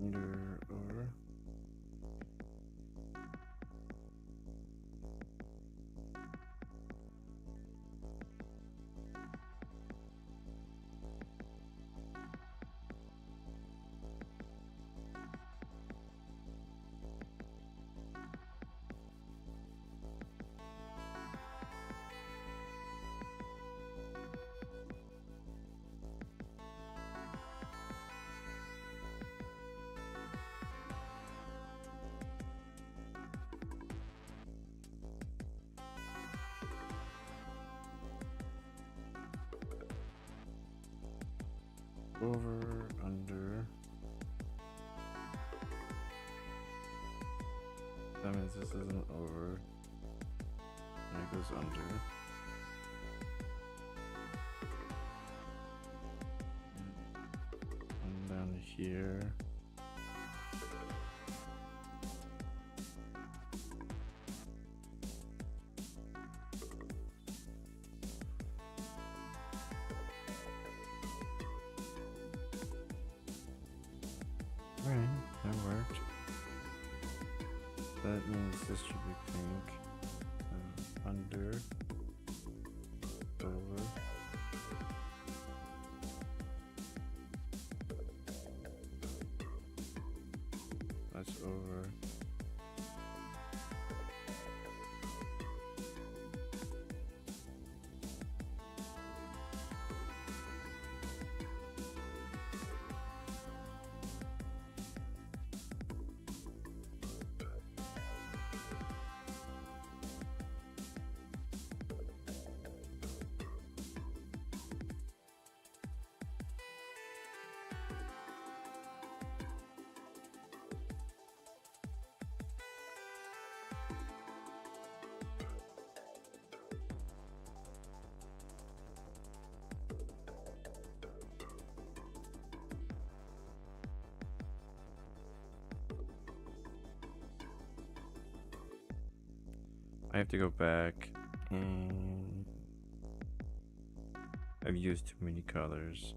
Under, over. Over, under. That means this isn't over. And it goes under. And down here. Alright, that worked. That means this should be pink. Under. Over. That's over. I have to go back and I've used too many colors,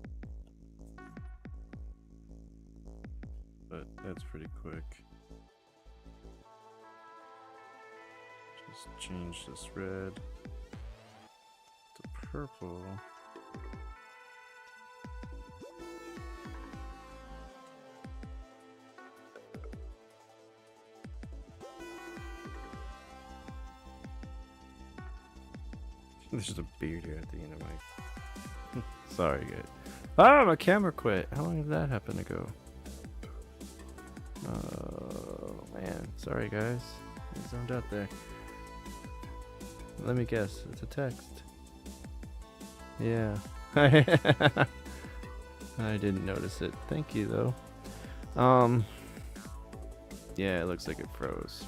but that's pretty quick. Let's change this red to purple. There's a beard here at the end of my... Sorry, guys. Ah, my camera quit. How long did that happen to go? Oh, man. Sorry, guys. I zoned out there. Let me guess. It's a text. Yeah. I didn't notice it. Thank you, though. Yeah, it looks like it froze.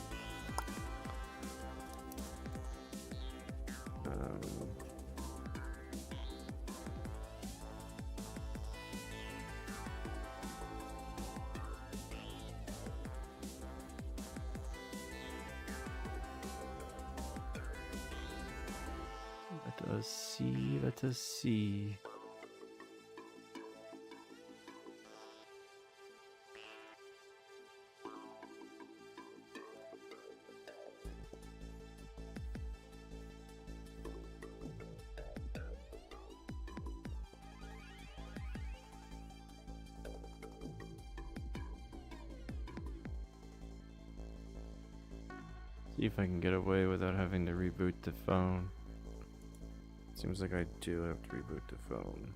Let us see. See if I can get away without having to reboot the phone. Seems like I do have to reboot the phone.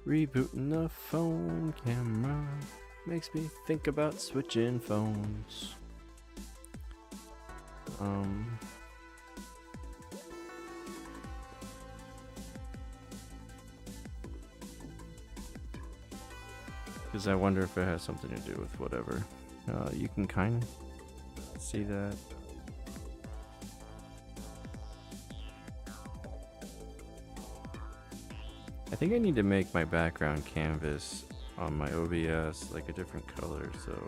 Rebooting the phone camera makes me think about switching phones. Because I wonder if it has something to do with whatever. You can kind of see that. I think I need to make my background canvas on my OBS like a different color, so...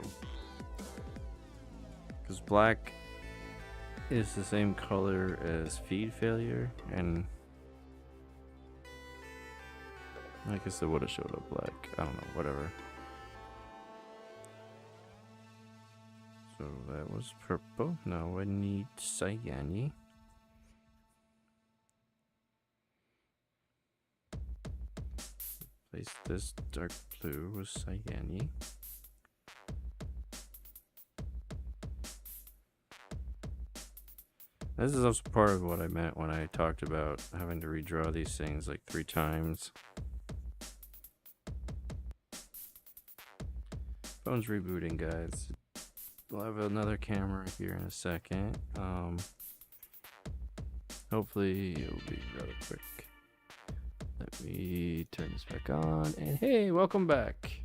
Because black is the same color as feed failure, and... I guess it would have showed up black. I don't know, whatever. So that was purple. Now I need cyan. Place this dark blue with cyan. This is also part of what I meant when I talked about having to redraw these things like 3 times. Phone's rebooting, guys. We'll have another camera here in a second. Hopefully it'll be rather quick. Let me turn this back on, and hey, welcome back.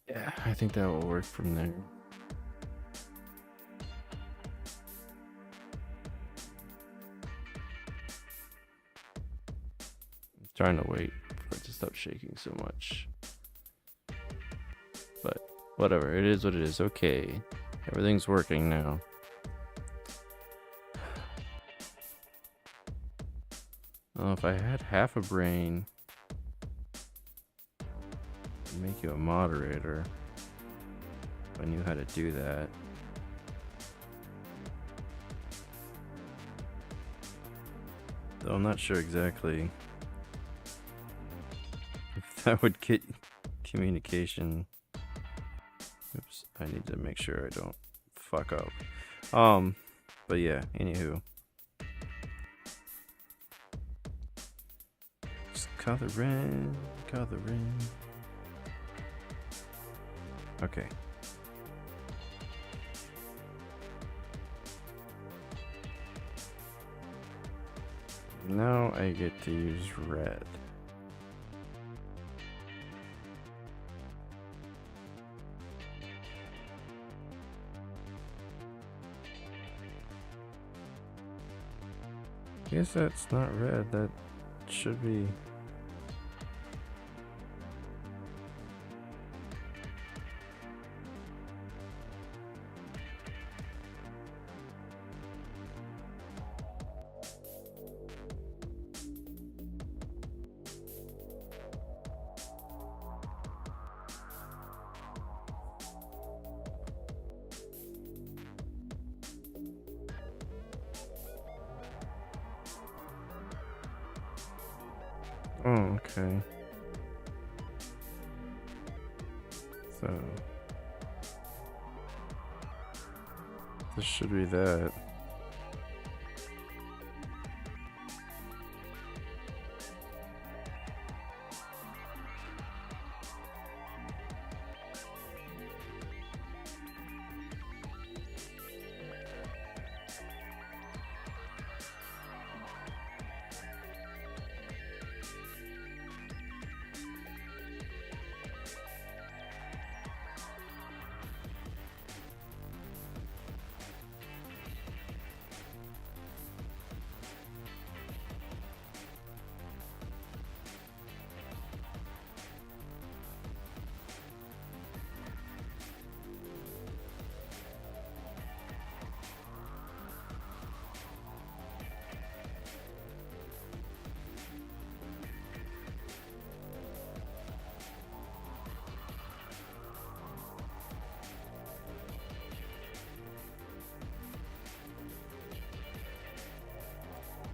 Yeah, I think that will work from there. I'm trying to wait for it to stop shaking so much. But whatever, it is what it is. Okay, everything's working now. Well, if I had half a brain, I'd make you a moderator. If I knew how to do that. Though I'm not sure exactly if that would get communication. Oops, I need to make sure I don't fuck up. But yeah, anywho. Just coloring. Okay. Now I get to use red. I guess that's not red, that should be... Oh, okay. So this should be that.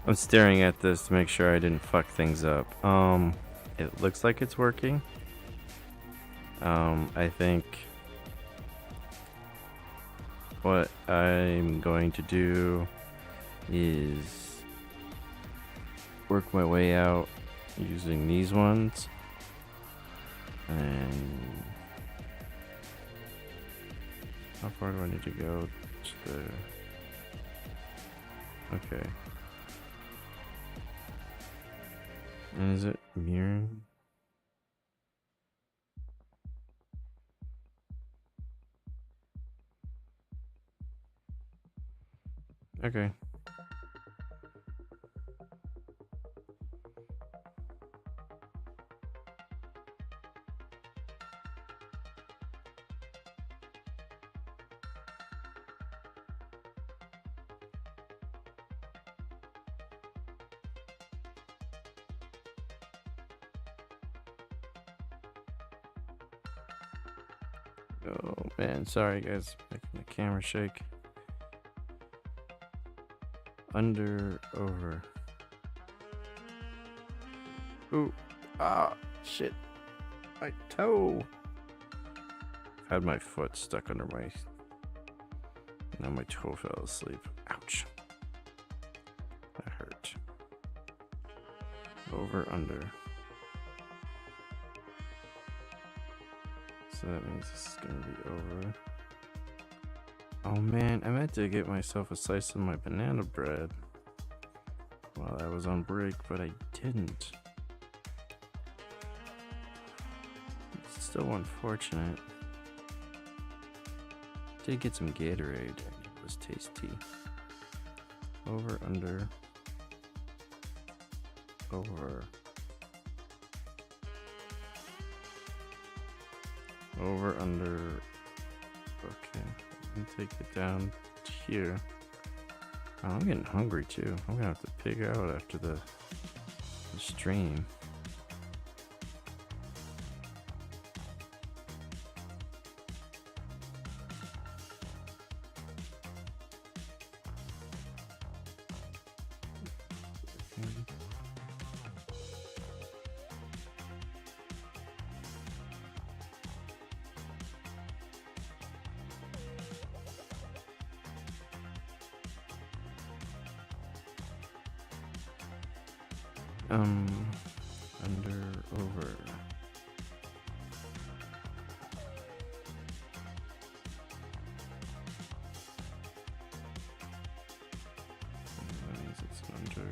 I'm staring at this to make sure I didn't fuck things up. It looks like it's working. I think what I'm going to do is work my way out using these ones. And how far do I need to go to the... Okay. And is it mirroring? Okay. Oh man, sorry guys, making the camera shake. Under, over. Ooh, ah, shit, my toe. Had my foot stuck under my, now my toe fell asleep. Ouch, that hurt. Over, under. So that means this is gonna be over. Oh man, I meant to get myself a slice of my banana bread while I was on break, but I didn't. It's still unfortunate. Did get some Gatorade and it was tasty. Over, under, over. Over, under, okay, and take it down to here. Oh, I'm getting hungry too. I'm gonna have to pig out after the stream. Under, over. That means it's under.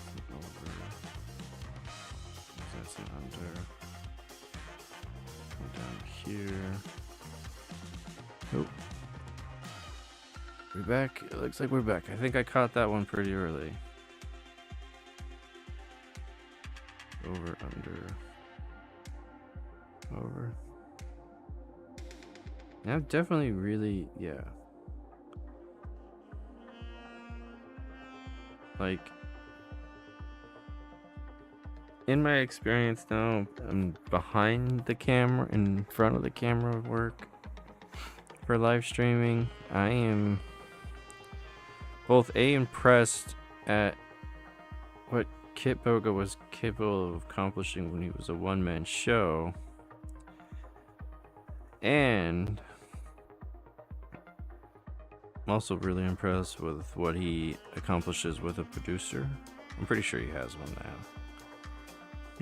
It's an over. That's an under. Come down here. Oh. We're back. It looks like we're back. I think I caught that one pretty early. Over, under. Over. Yeah, definitely really, yeah. Like, in my experience now, I'm behind the camera, in front of the camera work for live streaming. I am both impressed at what Kit Boga was capable of accomplishing when he was a one-man show, and I'm also really impressed with what he accomplishes with a producer. I'm pretty sure he has one now.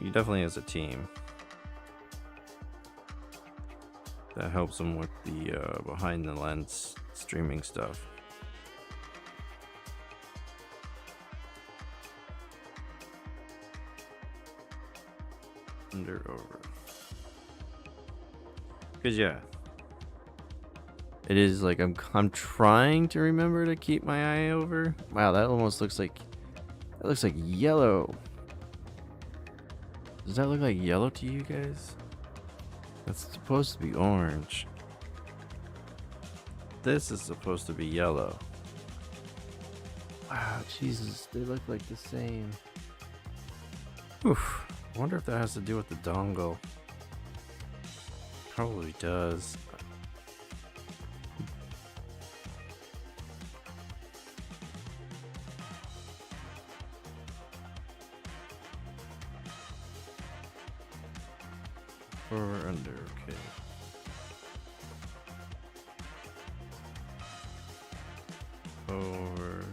He definitely has a team that helps him with the behind the lens streaming stuff. Under, over. Cause yeah, it is like I'm trying to remember to keep my eye over. Wow, that almost looks like yellow. Does that look like yellow to you guys? That's supposed to be orange. This is supposed to be yellow. Wow, Jesus, they look like the same. Oof. I wonder if that has to do with the dongle. Probably does. Over, under, okay. Over.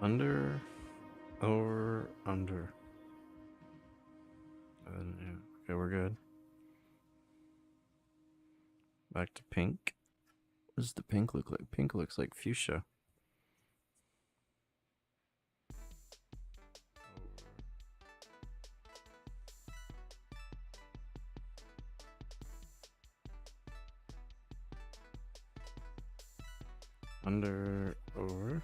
Under, over, under. Yeah. Okay, we're good. Back to pink. What does the pink look like? Pink looks like fuchsia. Under, over.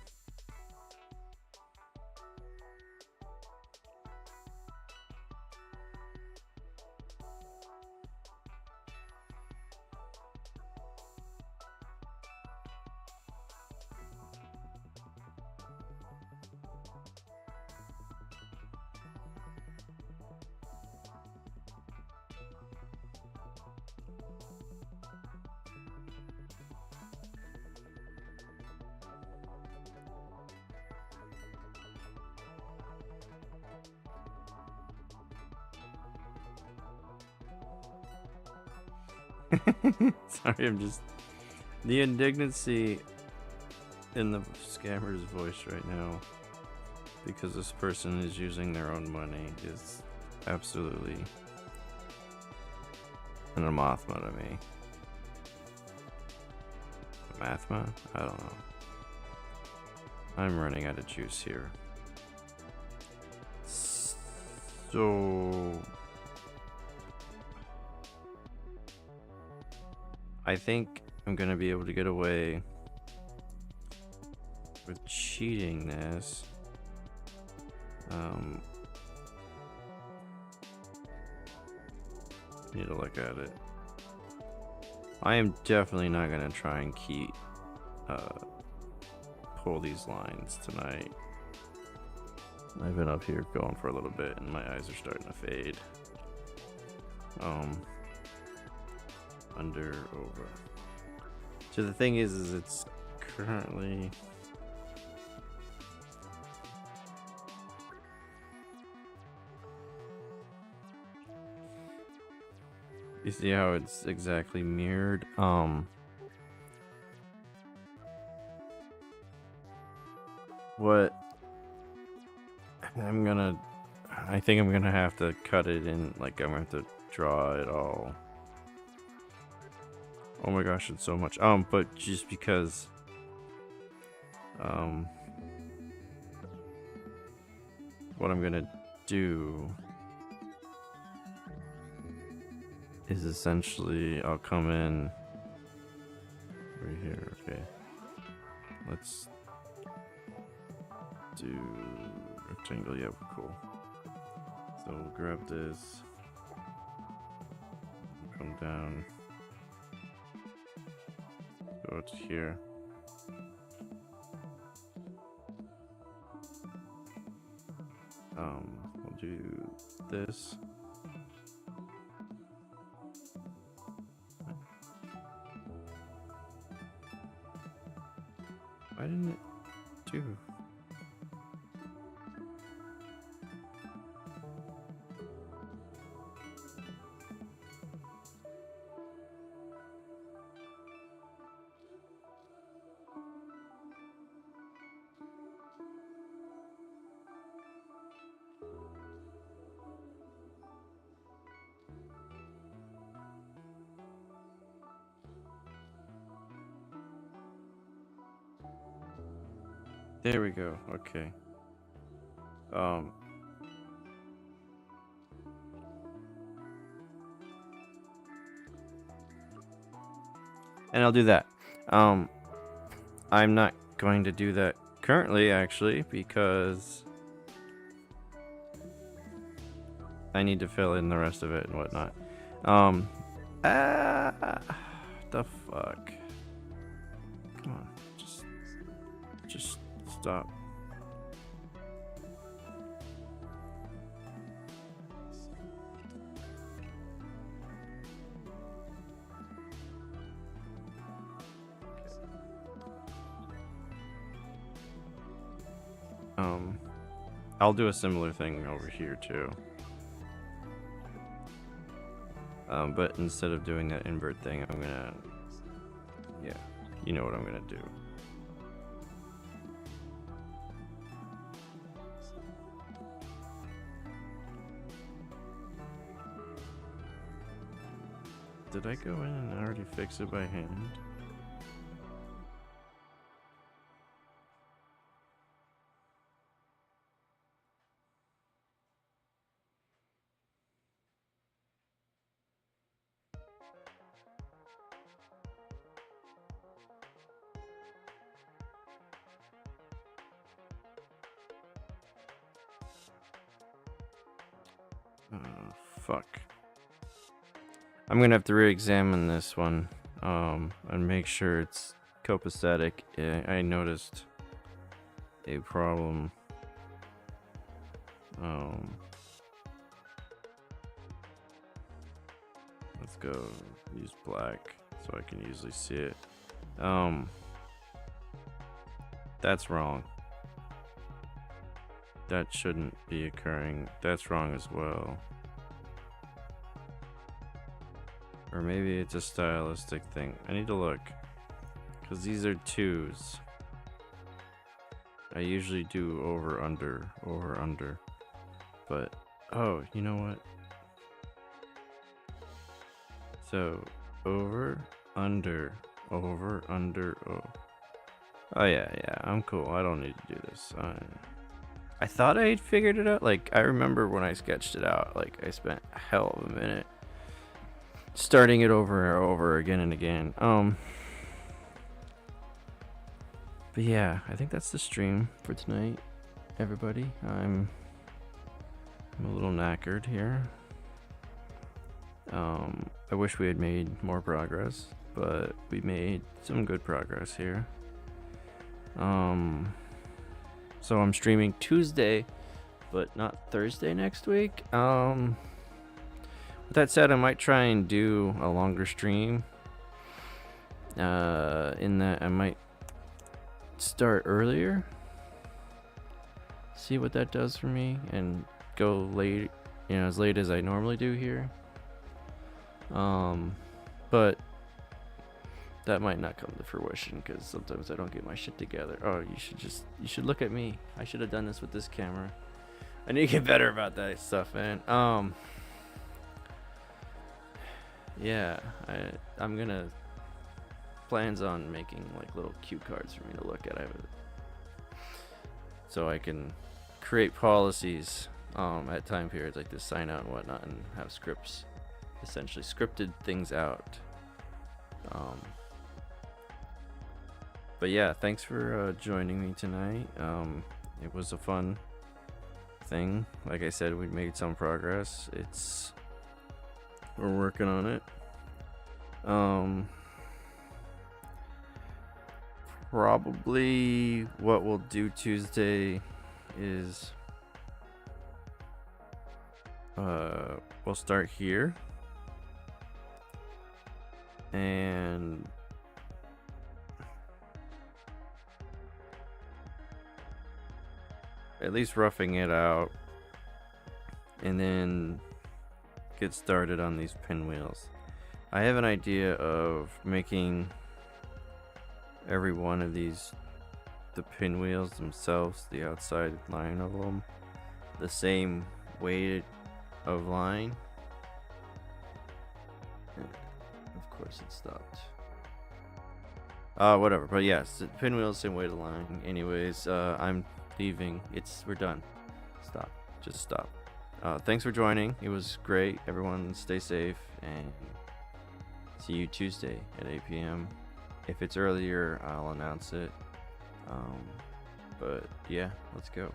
Sorry, I'm just... The indignancy in the scammer's voice right now, because this person is using their own money, is absolutely an anathema to me. Anathema? I don't know. I'm running out of juice here. So... I think I'm gonna be able to get away with cheating this. Need to look at it. I am definitely not gonna try and keep pull these lines tonight. I've been up here going for a little bit and my eyes are starting to fade. Under, over. So the thing is it's currently... You see how it's exactly mirrored? What I think I'm gonna have to cut it in, like I'm gonna have to draw it all. Oh my gosh, it's so much. But just because what I'm gonna do is essentially I'll come in right here. Okay, let's do rectangle. Yeah, cool. So we'll grab this, come down, go to here. We'll do this. Why didn't it do? There we go. Okay. And I'll do that. I'm not going to do that currently, actually, because I need to fill in the rest of it and whatnot. The fuck. Come on, just stop. I'll do a similar thing over here too. But instead of doing that invert thing, I'm gonna, yeah, you know what I'm gonna do. Did I go in and already fix it by hand? Fuck. I'm gonna have to re-examine this one, and make sure it's copacetic. Yeah, I noticed a problem. Let's go use black so I can usually see it. That's wrong. That shouldn't be occurring. That's wrong as well. Or maybe it's a stylistic thing. I need to look, because these are 2s. I usually do over, under. But, oh, you know what? So, over, under, oh. Oh yeah, I'm cool. I don't need to do this. I thought I had figured it out. Like, I remember when I sketched it out, like, I spent a hell of a minute starting it over and over again and again. But yeah, I think that's the stream for tonight, everybody. I'm a little knackered here. I wish we had made more progress, but we made some good progress here. So I'm streaming Tuesday, but not Thursday next week. With that said, I might try and do a longer stream. In that I might start earlier, see what that does for me, and go late, as late as I normally do here. But that might not come to fruition because sometimes I don't get my shit together. Oh, you should look at me. I should have done this with this camera. I need to get better about that stuff, man. Yeah, I'm gonna plans on making like little cue cards for me to look at. So I can create policies at time periods like this, sign out and whatnot, and have scripts, essentially scripted things out. But yeah, thanks for joining me tonight. It was a fun thing. Like I said, we made some progress. We're working on it. Probably what we'll do Tuesday is we'll start here and at least roughing it out, and then get started on these pinwheels. I have an idea of making every one of these, the pinwheels themselves, the outside line of them, the same weight of line. Of course it stopped. Whatever, but yes, pinwheels, same weight of line. Anyways, I'm leaving. We're done. Stop. Just stop. Thanks for joining. It was great. Everyone stay safe, and see you Tuesday at 8 p.m. If it's earlier, I'll announce it. But yeah, let's go.